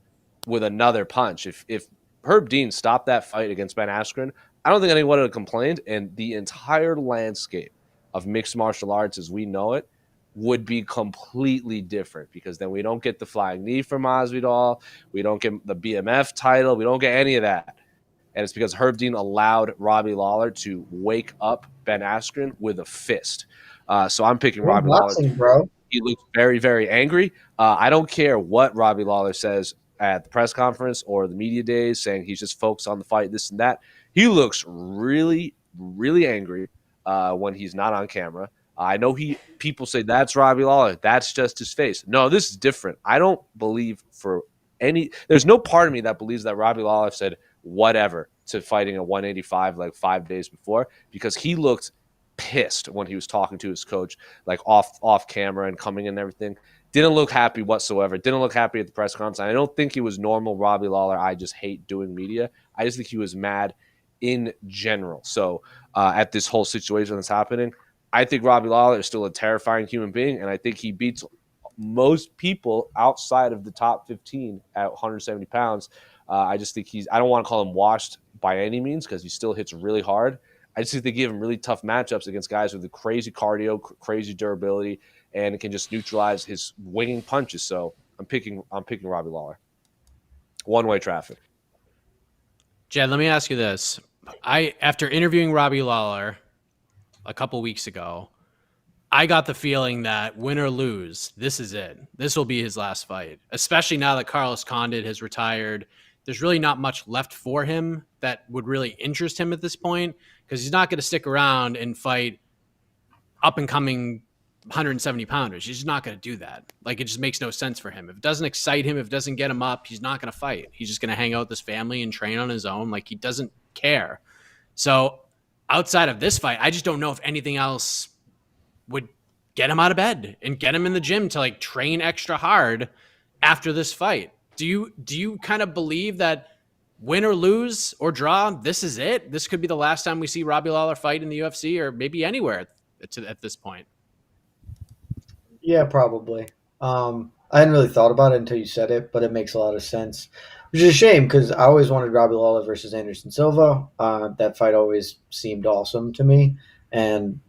with another punch. If Herb Dean stopped that fight against Ben Askren, I don't think anyone would have complained, and the entire landscape of mixed martial arts as we know it would be completely different, because then we don't get the flying knee from Masvidal, we don't get the BMF title, we don't get any of that. And it's because Herb Dean allowed Robbie Lawler to wake up Ben Askren with a fist. So I'm picking Robbie Lawler. Bro. He looks very, very angry. I don't care what Robbie Lawler says at the press conference or the media days, saying he's just focused on the fight, this and that. He looks really, really angry when he's not on camera. I know people say that's Robbie Lawler. That's just his face. No, this is different. I don't believe there's no part of me that believes that Robbie Lawler said whatever to fighting at 185 like 5 days before, because he looked pissed when he was talking to his coach, like off camera and coming in and everything. Didn't look happy whatsoever. Didn't look happy at the press conference. I don't think he was normal Robbie Lawler. I just hate doing media. I just think he was mad in general. So at this whole situation that's happening, I think Robbie Lawler is still a terrifying human being, and I think he beats most people outside of the top 15 at 170 pounds. I just think I don't want to call him washed by any means, because he still hits really hard. I just think they give him really tough matchups against guys with the crazy cardio, crazy durability, and it can just neutralize his winging punches. So I'm picking Robbie Lawler. One-way traffic. Jed, let me ask you this. After interviewing Robbie Lawler a couple weeks ago, I got the feeling that win or lose, this is it. This will be his last fight, especially now that Carlos Condit has retired. There's really not much left for him that would really interest him at this point, because he's not going to stick around and fight up-and-coming 170 pounders. He's just not going to do that. Like, it just makes no sense for him. If it doesn't excite him, if it doesn't get him up, he's not going to fight. He's just going to hang out with his family and train on his own. Like, he doesn't care. So outside of this fight, I just don't know if anything else would get him out of bed and get him in the gym to like train extra hard after this fight. Do you kind of believe that win or lose or draw, this is it? This could be the last time we see Robbie Lawler fight in the UFC, or maybe anywhere at this point. Yeah, probably. I hadn't really thought about it until you said it, but it makes a lot of sense. Which is a shame, because I always wanted Robbie Lawler versus Anderson Silva. That fight always seemed awesome to me, and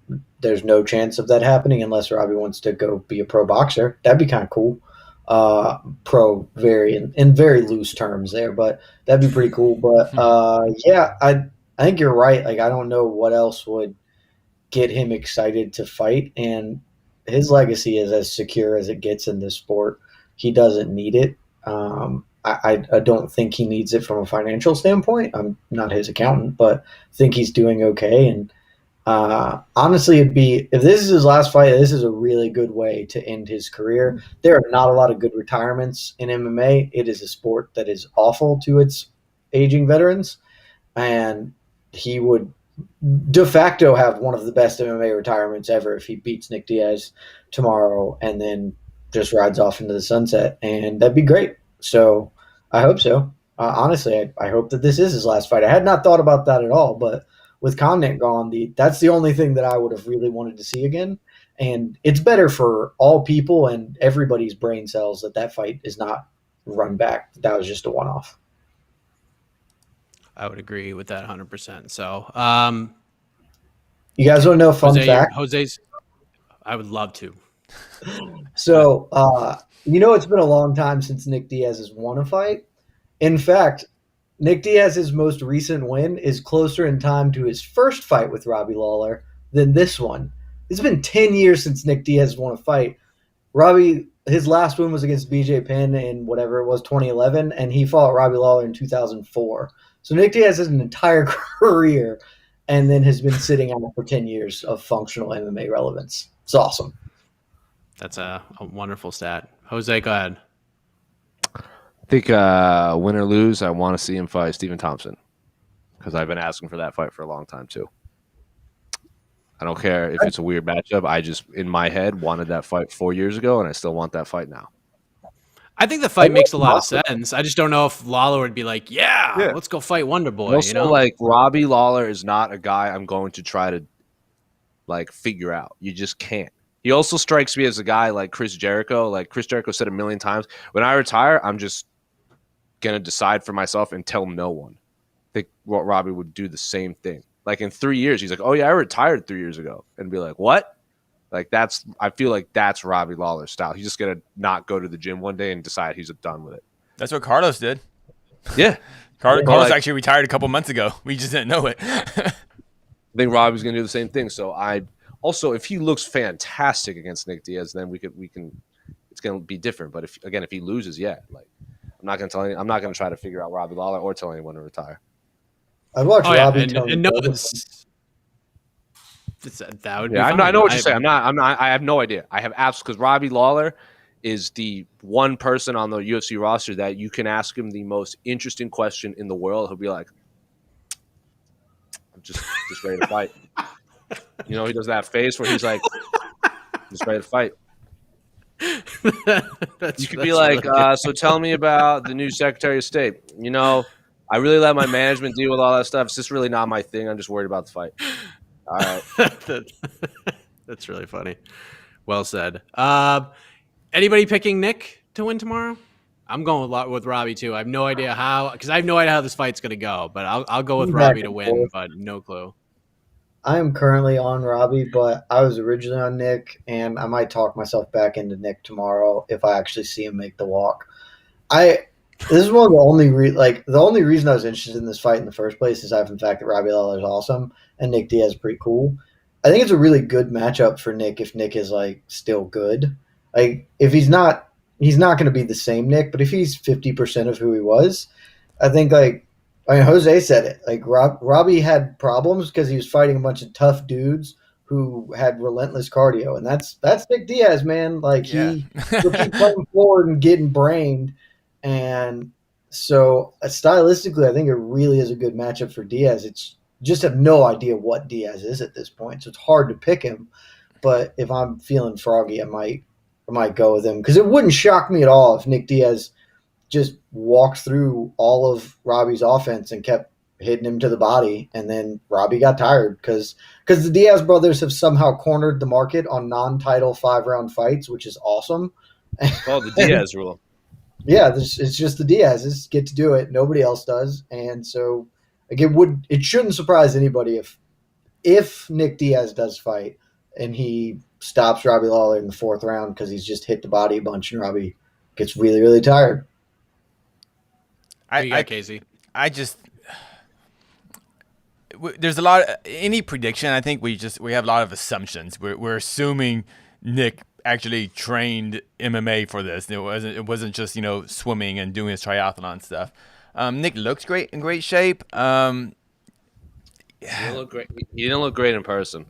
there's no chance of that happening unless Robbie wants to go be a pro boxer. That'd be kind of cool. Pro very in very loose terms there, but that'd be pretty cool. But yeah, I think you're right. Like, I don't know what else would get him excited to fight, and his legacy is as secure as it gets in this sport. He doesn't need it. I don't think he needs it from a financial standpoint. I'm not his accountant, but I think he's doing okay. And honestly, if this is his last fight, this is a really good way to end his career. There are not a lot of good retirements in MMA. It is a sport that is awful to its aging veterans, and he would de facto have one of the best MMA retirements ever if he beats Nick Diaz tomorrow and then just rides off into the sunset, and that'd be great. So I hope so. Honestly, I hope that this is his last fight. I had not thought about that at all, but with Condit gone, that's the only thing that I would have really wanted to see again. And it's better for all people and everybody's brain cells that fight is not run back. That was just a one-off. I would agree with that 100%. So, you guys want to know a fun fact? Jose's, I would love to. So, it's been a long time since Nick Diaz has won a fight. In fact, Nick Diaz's most recent win is closer in time to his first fight with Robbie Lawler than this one. It's been 10 years since Nick Diaz won a fight. His last win was against BJ Penn in whatever it was, 2011, and he fought Robbie Lawler in 2004. So Nick Diaz has an entire career and then has been sitting out for 10 years of functional MMA relevance. It's awesome. That's a wonderful stat. Jose, go ahead. I think win or lose, I want to see him fight Stephen Thompson, because I've been asking for that fight for a long time too. I don't care if it's a weird matchup. I just, in my head, wanted that fight 4 years ago, and I still want that fight now. I think the fight makes a lot of sense. I just don't know if Lawler would be like, yeah, let's go fight Wonder Boy. Also, like, Robbie Lawler is not a guy I'm going to try to like figure out. You just can't. He also strikes me as a guy like Chris Jericho. Like Chris Jericho said a million times, when I retire, I'm just going to decide for myself and tell no one. I think Robbie would do the same thing. Like in 3 years, he's like, oh yeah, I retired 3 years ago. And be like, what? Like I feel like that's Robbie Lawler's style. He's just going to not go to the gym one day and decide he's done with it. That's what Carlos did. Yeah. Carlos actually retired a couple months ago. We just didn't know it. I think Robbie's going to do the same thing. So also, if he looks fantastic against Nick Diaz, then we can. It's going to be different. But if he loses, like I'm not going to try to figure out Robbie Lawler or tell anyone to retire. I've watched Robbie. That would be Yeah, fine. I know what you're saying. I have no idea. I have absolutely, because Robbie Lawler is the one person on the UFC roster that you can ask him the most interesting question in the world. He'll be like, I'm just ready to fight. He does that face where he's like, just ready to fight. You could be like, really so tell me about the new Secretary of State. I really let my management deal with all that stuff. It's just really not my thing. I'm just worried about the fight. All right. That's really funny. Well said. Anybody picking Nick to win tomorrow? I'm going with Robbie too. I have no idea how, because I have no idea how this fight's going to go, but I'll go with Robbie to win, but no clue. I am currently on Robbie, but I was originally on Nick, and I might talk myself back into Nick tomorrow if I actually see him make the walk. This is one of the only the only reason I was interested in this fight in the first place is aside from the fact that Robbie Lawler is awesome and Nick Diaz is pretty cool. I think it's a really good matchup for Nick if Nick is still good. If he's not going to be the same Nick, but if he's 50% of who he was, I think Jose said it. Robbie had problems because he was fighting a bunch of tough dudes who had relentless cardio, and that's Nick Diaz, man. He will keep coming forward and getting brained, and so stylistically, I think it really is a good matchup for Diaz. It's just have no idea what Diaz is at this point, so it's hard to pick him. But if I'm feeling froggy, I might go with him because it wouldn't shock me at all if Nick Diaz just walked through all of Robbie's offense and kept hitting him to the body, and then Robbie got tired because the Diaz brothers have somehow cornered the market on non-title 5-round fights, which is awesome. It's called the Diaz rule. Yeah, it's just the Diaz's get to do it. Nobody else does, and so it shouldn't surprise anybody if Nick Diaz does fight and he stops Robbie Lawler in the 4th round because he's just hit the body a bunch and Robbie gets really, really tired. Casey. There's a lot of any prediction. I think we have a lot of assumptions. We're assuming Nick actually trained MMA for this. It wasn't just swimming and doing his triathlon stuff. Nick looks in great shape. He didn't look great. He didn't look great in person.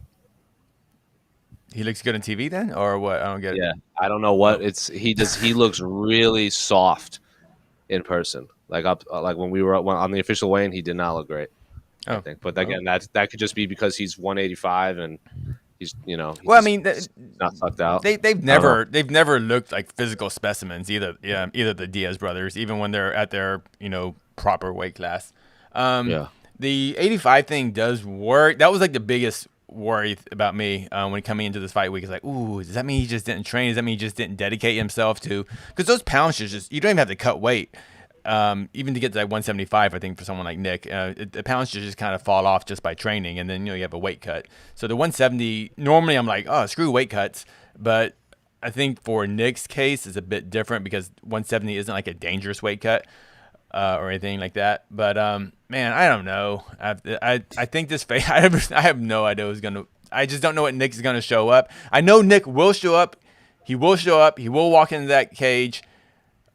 He looks good on TV then, or what? I don't get it. Yeah, I don't know what he looks really soft in person. When we were on the official weigh-in, he did not look great. I think, but again, that could just be because he's 185 and he's not sucked out. They've never looked like physical specimens either. Yeah, either the Diaz brothers, even when they're at their proper weight class. The 85 thing does work. That was the biggest worry about me when coming into this fight week. Is ooh, does that mean he just didn't train? Does that mean he just didn't dedicate himself to? Because those pounds you don't even have to cut weight. Even to get to 175, I think for someone like Nick, the pounds just kind of fall off just by training, and then you have a weight cut. So the 170, normally I'm like, oh, screw weight cuts, but I think for Nick's case it's a bit different because 170 isn't a dangerous weight cut or anything like that. But man, I don't know. I think this fight, I have no idea who's gonna. I just don't know what Nick's gonna show up. I know Nick will show up. He will show up. He will walk into that cage,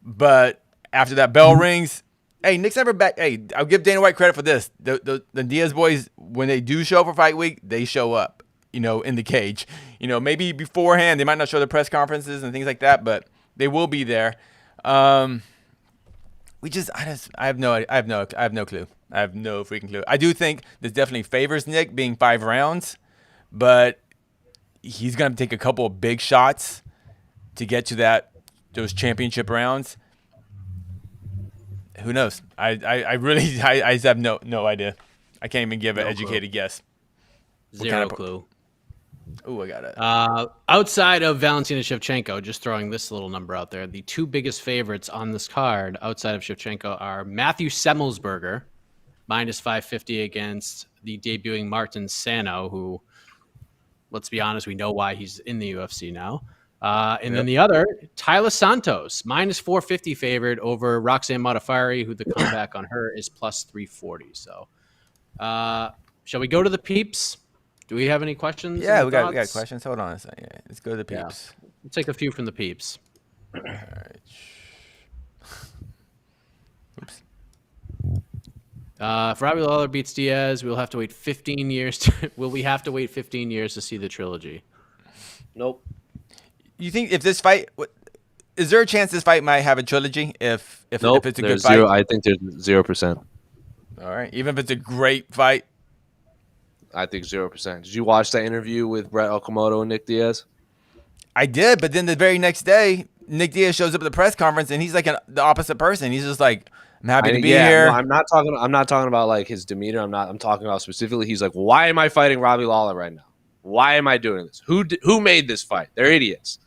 but after that bell rings, hey, Nick's never back. Hey, I'll give Dana White credit for this. The Diaz boys, when they do show up for fight week, they show up, in the cage. Maybe beforehand they might not show the press conferences and things like that, but they will be there. I have no clue. I have no freaking clue. I do think this definitely favors Nick being 5 rounds, but he's gonna take a couple of big shots to get to those championship rounds. Who knows? I really just have no idea. I can't even give an educated guess. Zero clue. Oh, I got it. Outside of Valentina Shevchenko, just throwing this little number out there, the 2 biggest favorites on this card outside of Shevchenko are Matthew Semmelsberger, -550 against the debuting Martin Sano, who, let's be honest, we know why he's in the UFC now. Then the other, Tyler Santos, -450 favored over Roxanne Modafferi, who the comeback on her is +340. So, shall we go to the peeps? Do we have any questions? Yeah, we got questions. Hold on a second. Yeah, let's go to the peeps. Yeah. We'll take a few from the peeps. All right. Oops. If Robbie Lawler beats Diaz, we'll have to wait 15 years. Will we have to wait 15 years to see the trilogy? Nope. You think if this fight, is there a chance this fight might have a trilogy? If Nope. it's a good There's fight, zero. I think there's 0%. all right. Even if it's a great fight, I think 0%. Did you watch that interview with Brett Okamoto and Nick Diaz? I did. But then the very next day, Nick Diaz shows up at the press conference and he's like the opposite person. He's just like, I'm happy to be here. No, I'm not talking about like his demeanor. I'm talking about specifically. He's like, why am I fighting Robbie Lawler right now? Why am I doing this? Who made this fight? They're idiots.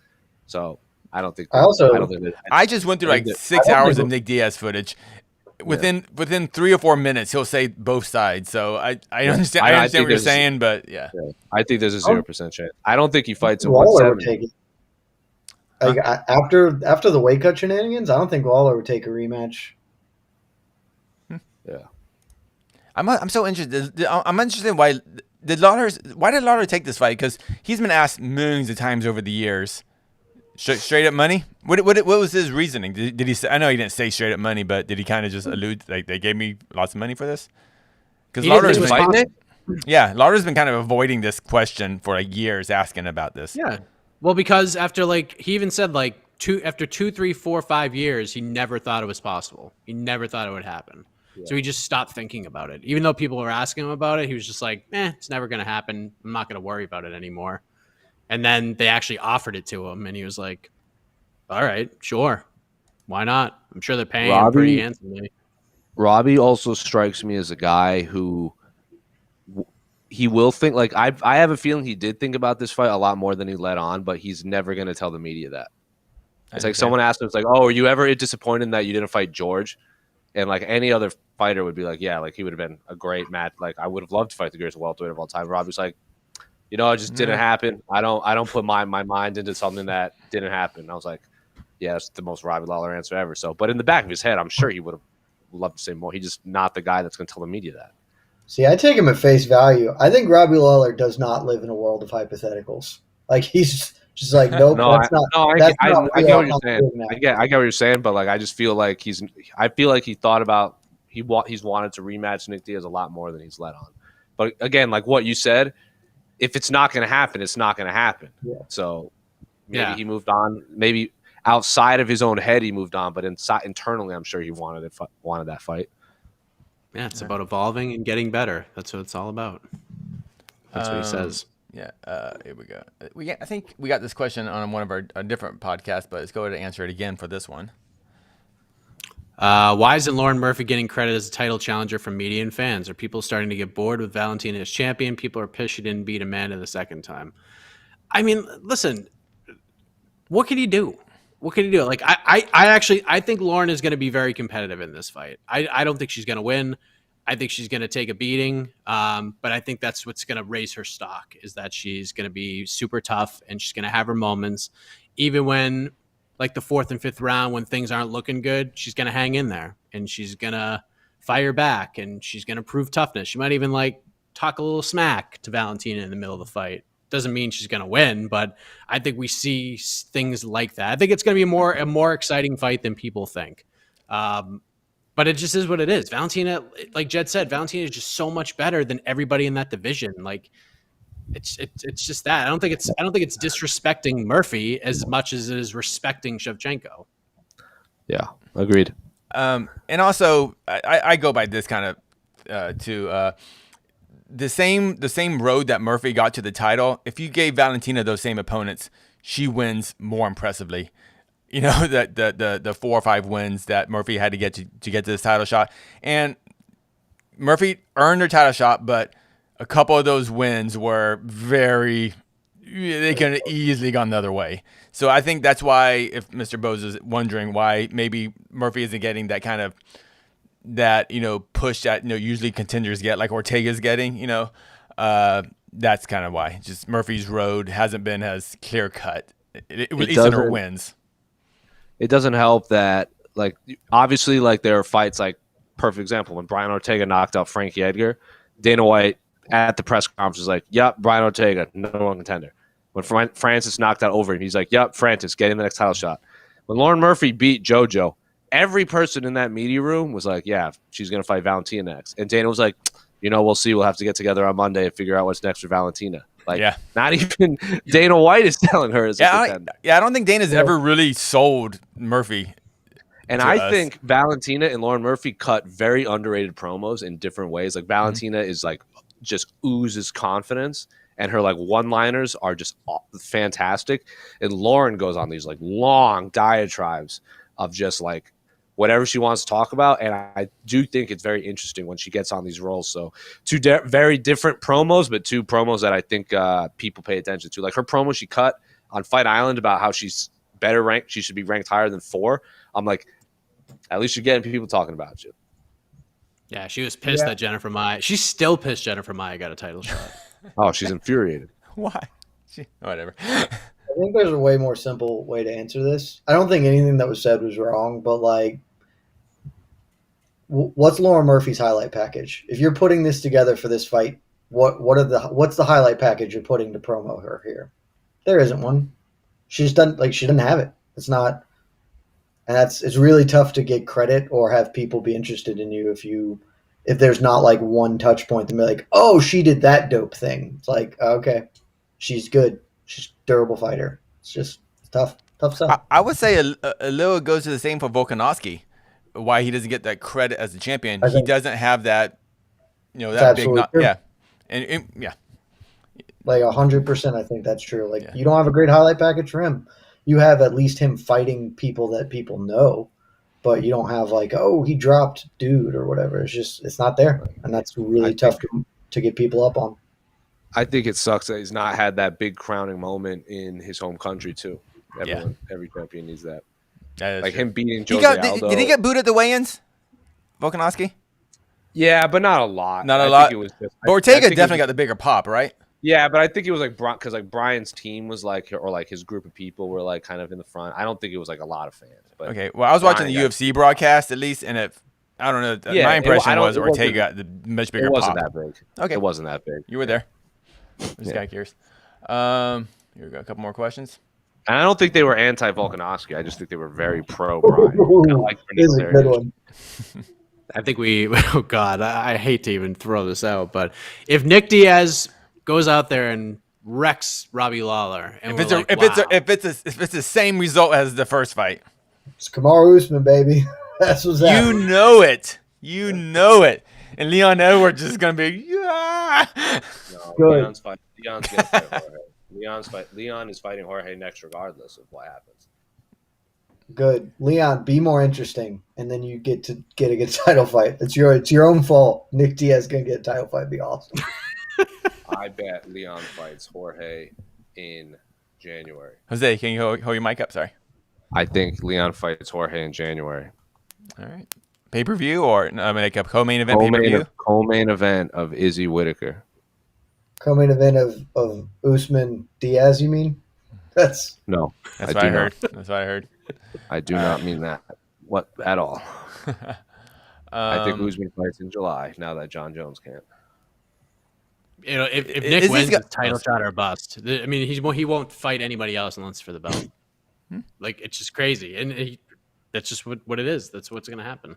So I don't think. I just went through like 6 hours of Nick Diaz footage. Within 3 or 4 minutes, he'll say both sides. So I understand. I understand what you're saying, but yeah. I think there's a 0% chance. I don't think he fights at Lawler would 170. take it. Like, after the weight cut shenanigans, I don't think Lawler would take a rematch. Yeah, I'm so interested. I'm interested in why did Lawler take this fight? Because he's been asked millions of times over the years. Straight up money? What was his reasoning? Did he say? I know he didn't say straight up money, but did he kind of just allude like they gave me lots of money for this? Because Lawler's been kind of avoiding this question for like years, asking about this. Yeah, well, because after he even said after 2, 3, 4, 5 years, he never thought it was possible. He never thought it would happen. Yeah. So he just stopped thinking about it. Even though people were asking him about it, he was just like, it's never going to happen. I'm not going to worry about it anymore. And then they actually offered it to him, and he was like, all right, sure. Why not? I'm sure they're paying him pretty handsomely. Robbie also strikes me as a guy who he will think, like, I have a feeling he did think about this fight a lot more than he let on, but he's never going to tell the media that. It's like someone asked him, it's like, oh, are you ever disappointed that you didn't fight George? And like any other fighter would be like, yeah, like he would have been a great match. Like I would have loved to fight the greatest welterweight of all time. Robbie's like, it just didn't happen. I don't put my mind into something that didn't happen. And I was like, yeah, that's the most Robbie Lawler answer ever. So, but in the back of his head, I'm sure he would have loved to say more. He's just not the guy that's going to tell the media that. See, I take him at face value. I think Robbie Lawler does not live in a world of hypotheticals. Like he's just like, nope. I get what you're saying. I get what you're saying, but like I just feel like I feel like he thought about he's wanted to rematch Nick Diaz a lot more than he's let on. But again, like what you said, if it's not going to happen, it's not going to happen. Yeah. So maybe he moved on. Maybe outside of his own head, he moved on, but internally, I'm sure he wanted that fight. Yeah, it's about evolving and getting better. That's what it's all about. That's what he says. Yeah, here we go. I think we got this question on one of our different podcasts, but let's go ahead and answer it again for this one. Why isn't Lauren Murphy getting credit as a title challenger from media and fans? Are people starting to get bored with Valentina as champion? People are pissed she didn't beat Amanda the second time. I mean, listen, what can he do? What can he do? Like, I think Lauren is going to be very competitive in this fight. I don't think she's going to win. I think she's going to take a beating. But I think that's what's going to raise her stock is that she's going to be super tough and she's going to have her moments. Even when, like, the 4th and 5th round, when things aren't looking good, she's going to hang in there and she's going to fire back and she's going to prove toughness. She might even, like, talk a little smack to Valentina in the middle of the fight. Doesn't mean she's going to win, but I think we see things like that. I think it's going to be a more exciting fight than people think. But it just is what it is. Valentina, like Jed said, Valentina is just so much better than everybody in that division. Like it's just that. I don't think it's disrespecting Murphy as much as it is respecting Shevchenko. Yeah, agreed. And also, I go by this kind of too. The same road that Murphy got to the title, if you gave Valentina those same opponents, she wins more impressively. You know, the 4 or 5 wins that Murphy had to get to this title shot. And Murphy earned her title shot, but a couple of those wins were they could have easily gone the other way. So I think that's why, if Mr. Bose is wondering why maybe Murphy isn't getting that kind of push that, usually contenders get, like Ortega's getting, that's kind of why. Just Murphy's road hasn't been as clear cut, at least in her wins. It doesn't help that, like, obviously, like, there are fights, like, perfect example, when Brian Ortega knocked out Frankie Edgar, Dana White at the press conference was like, yep, Brian Ortega, #1 contender. When Francis knocked out Overeem, he's like, yep, Francis, getting the next title shot. When Lauren Murphy beat JoJo, every person in that media room was like, yeah, she's going to fight Valentina next. And Dana was like, we'll see. We'll have to get together on Monday and figure out what's next for Valentina. Like, not even Dana White is telling her as a contender. I don't think Dana's ever really sold Murphy. And I think Valentina and Lauren Murphy cut very underrated promos in different ways. Like Valentina is like just oozes confidence, and her like one-liners are just fantastic. And Lauren goes on these like long diatribes of just like whatever she wants to talk about. And I do think it's very interesting when she gets on these roles. So two very different promos, but two promos that I think people pay attention to. Like her promo she cut on Fight Island about how she's better ranked. She should be ranked higher than 4. I'm like, at least you're getting people talking about you. Yeah, she was pissed that Jennifer Maia. She's still pissed Jennifer Maia got a title shot. Oh, she's infuriated. Why? Whatever. I think there's a way more simple way to answer this. I don't think anything that was said was wrong, but like, what's Lauren Murphy's highlight package? If you're putting this together for this fight, what's the highlight package you're putting to promo her here? There isn't one. She doesn't have it. It's not. And it's really tough to get credit or have people be interested in you if there's not like one touch point to be like, oh, she did that dope thing. It's like, okay, she's good. She's a durable fighter. It's just tough stuff. I would say a little goes to the same for Volkanovski. Why he doesn't get that credit as a champion. He doesn't have that, that big, yeah. Like 100%, I think that's true. Like you don't have a great highlight package for him. You have at least him fighting people that people know, but you don't have like, oh, he dropped dude or whatever. It's not there. And that's really tough to get people up on. I think it sucks that he's not had that big crowning moment in his home country too. Every champion needs that. Like true. Him beating Jose Aldo. Did he get booed at the weigh-ins, Volkanovski? Yeah, but not a lot. Not a lot. Ortega definitely got the bigger pop, right? Yeah, but I think it was like because like Brian's team was like, or like his group of people were like kind of in the front. I don't think it was like a lot of fans. But okay, well, I was watching the UFC broadcast at least, and I don't know. My impression was Ortega got the much bigger pop. It wasn't that big. Okay, it wasn't that big. You were there. Just got curious. Here we go. A couple more questions. And I don't think they were anti-Volkanovski. I just think they were very pro-Brian. This is a good one. I think oh God, I hate to even throw this out, but if Nick Diaz goes out there and wrecks Robbie Lawler, and if it's the same result as the first fight, it's Kamaru Usman, baby. That's what's happening. You know it. And Leon Edwards is gonna be No, good. Leon's gonna fight Jorge. Leon is fighting Jorge next, regardless of what happens. Good, Leon. Be more interesting, and then you get to get a good title fight. It's your own fault. Nick Diaz gonna get a title fight. It'd be awesome. I bet Leon fights Jorge in January. Jose, can you hold your mic up? Sorry. I think Leon fights Jorge in January. All right. Pay-per-view or like a co-main event pay-per-view? Co-main event of Izzy Whitaker. Co-main event of Usman Diaz, you mean? That's what I heard. That's what I heard. I do not mean that at all. I think Usman fights in July now that John Jones can't. If Nick wins, it's title shot or bust. I mean, he won't fight anybody else unless for the belt. Like, it's just crazy, and that's just what it is. That's what's going to happen.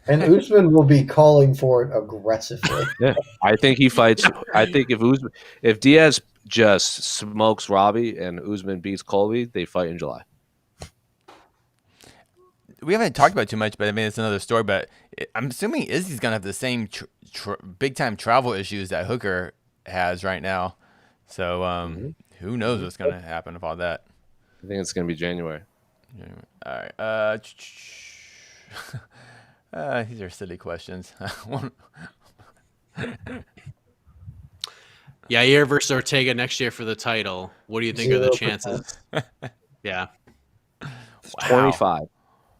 And Usman will be calling for it aggressively. Yeah, I think he fights. I think if Diaz just smokes Robbie and Usman beats Colby, they fight in July. We haven't talked about it too much, but I mean, it's another story. But I'm assuming Izzy's gonna have the same big time travel issues that Hooker has right now. So who knows what's gonna happen with all that? I think it's gonna be January. All right. These are silly questions. Yair versus Ortega next year for the title. What do you think are the chances? Yeah. Wow.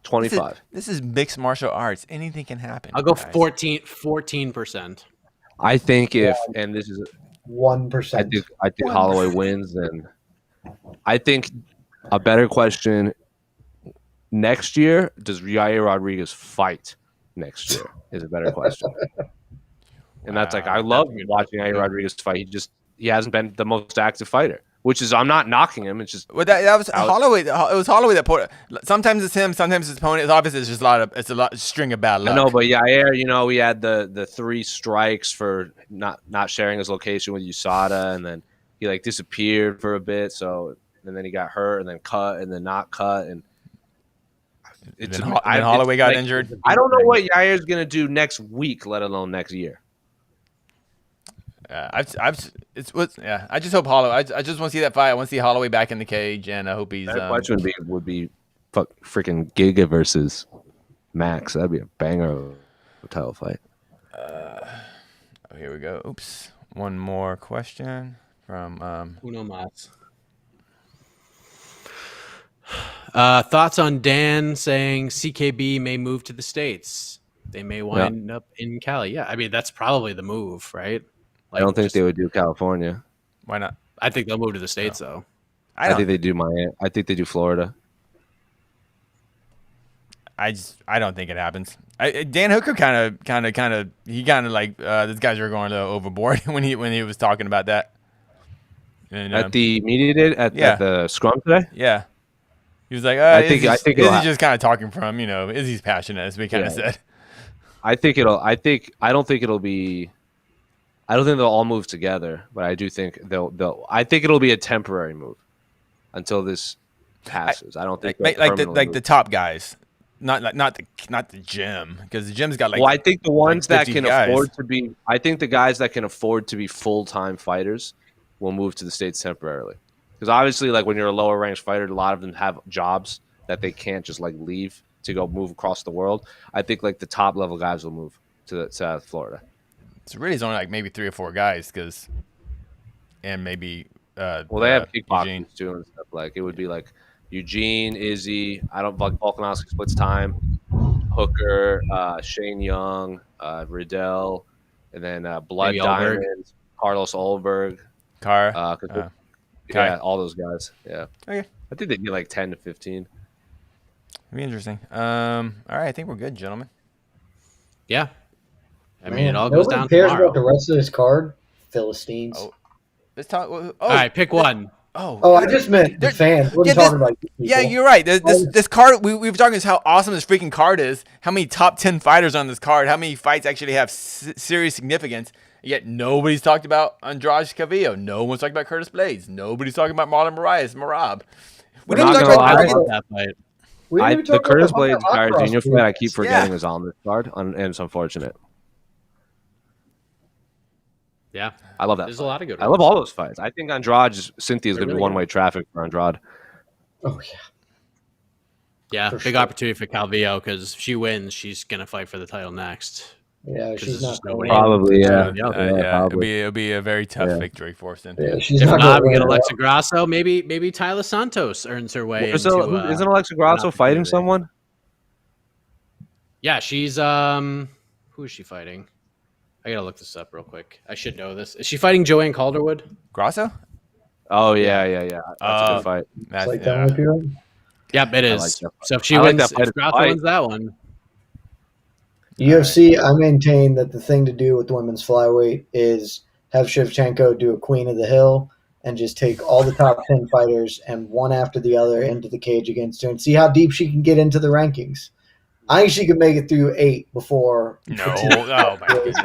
25. This is mixed martial arts. Anything can happen. I'll go 14%. I think and this is 1%. I think Holloway wins, and I think a better question next year, does Yair Rodriguez fight next year is a better question. And that's like, I love watching Yair Rodriguez fight. He hasn't been the most active fighter. which is I'm not knocking him. It's just Well, that was Holloway. It was Holloway that put. Sometimes it's him. Sometimes it's his opponent. It's obviously it's just a lot string of bad luck. I know, but Yair, we had the 3 strikes for not sharing his location with USADA, and then he like disappeared for a bit. So and then he got hurt, and then cut, and then not cut, and then Holloway got injured. I don't know what Yair's gonna do next week, let alone next year. I just hope Holloway. I just want to see that fight. I want to see Holloway back in the cage, and I hope he's. That question would be freaking Giga versus Max. That'd be a banger of a title fight. Here we go. Oops. One more question from Uno Mas. Thoughts on Dan saying CKB may move to the States? They may wind up in Cali. Yeah, I mean that's probably the move, right? I don't think they would do California. Why not? I think they'll move to the States though. I think they do Miami. I think they do Florida. I don't think it happens. Dan Hooker kind of like these guys are going overboard when he was talking about that. And, at the media day at the scrum today. Yeah, he was like, I think Izzy's just kind of talking from Izzy's passionate, as we kind of said. I don't think they'll all move together, but I do think I think it'll be a temporary move until this passes. I don't think like the top guys. Not the gym, because the gym's got like. Well, I think the ones that can guys. afford to be. I think the guys that can afford to be full-time fighters will move to the States temporarily. Because obviously, like when you're a lower ranked fighter, a lot of them have jobs that they can't just like leave to go move across the world. I think like the top level guys will move to South Florida. It's really only like maybe 3 or 4 guys, and maybe. Well, they have kickboxing too and stuff. Like it would be like. Eugene, Izzy, I don't like Volkanovski splits time, Hooker, Shane Young, Riddell, and then Blood Diamond, Carlos Olberg, all those guys. Yeah, okay. I think they'd be like 10 to 15. It'd be interesting. All right, I think we're good, gentlemen. Yeah, I mean it all goes down cares tomorrow. about the rest of this card, Philistines. Let's talk. All right, pick one. I just meant the fans. What are you talking about? Yeah, you're right. This card, we were talking about how awesome this freaking card is. How many top 10 fighters on this card? How many fights actually have serious significance? Yet nobody's talked about Andrade Cavillo. No one's talking about Curtis Blades. Nobody's talking about Marlon Marab. We didn't talk about that fight. The Curtis Blades Gargano fight I keep forgetting is on this card, and it's unfortunate. Yeah, I love that. There's a lot of good ones. I love all those fights. I think Cynthia is going to be one-way traffic for Andrade. Oh, yeah. Yeah, big opportunity for Calvillo because if she wins, she's going to fight for the title next. Yeah, she's not probably. Yeah, it'll be a very tough victory for Cynthia. Yeah, she's if not we get Alexa Grasso, maybe Tyler Santos earns her way. Isn't Alexa Grasso fighting someone? Yeah, she's who is she fighting? I gotta look this up real quick. I should know this. Is she fighting Joanne Calderwood? Grasso? Oh yeah. That's a good fight. Yep, it is. So if she wins, if Grasso wins that one. UFC, I maintain that the thing to do with women's flyweight is have Shevchenko do a Queen of the Hill and just take all the top 10 fighters and one after the other into the cage against her and see how deep she can get into the rankings. I think she could make it through 8 before. No, oh my goodness.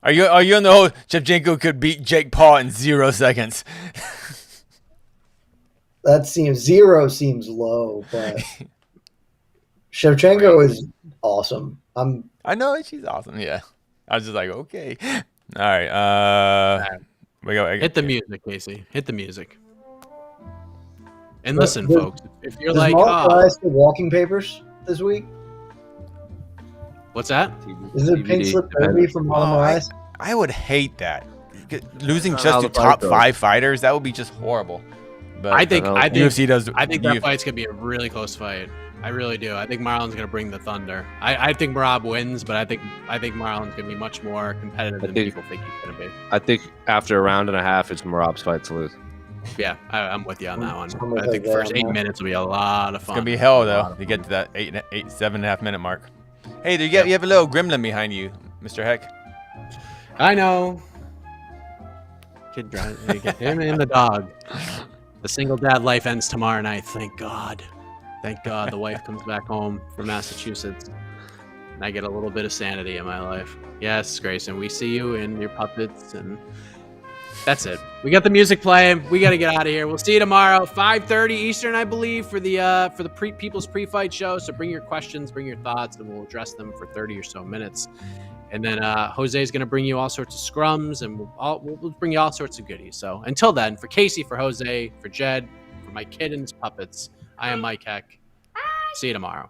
Are you on the whole Shevchenko could beat Jake Paul in 0 seconds? That seems low, but Shevchenko is awesome. I know she's awesome. Yeah, I was just like, okay, all right. We go. Hit the music, Casey. Hit the music. And listen, folks, if you're like, the walking papers this week. What's that? Is it pink slip derby from Marlon I would hate that. Losing just to top 5 fighters, that would be just horrible. But I think UFC does. I think that fight's gonna be a really close fight. I really do. I think Marlon's gonna bring the thunder. I think Marab wins, but I think Marlon's gonna be much more competitive than people think he's gonna be. I think after a round and a half, it's Marab's fight to lose. Yeah, I'm with you on that one. I think the first 8 minutes will be a lot of fun. It's gonna be hell though to get to that 7.5 minute mark. Hey, you have a little gremlin behind you, Mr. Heck. I know. Kid driving. Him and the dog. The single dad life ends tomorrow night. Thank God. Thank God the wife comes back home from Massachusetts. And I get a little bit of sanity in my life. Yes, Grayson, we see you and your puppets, and that's it. We got the music playing. We got to get out of here. We'll see you tomorrow, 5:30 Eastern, I believe, for the People's Pre-Fight Show. So bring your questions, bring your thoughts, and we'll address them for 30 or so minutes. And then Jose is going to bring you all sorts of scrums, and we'll bring you all sorts of goodies. So until then, for Casey, for Jose, for Jed, for my kid and his puppets, I am Mike Heck. See you tomorrow.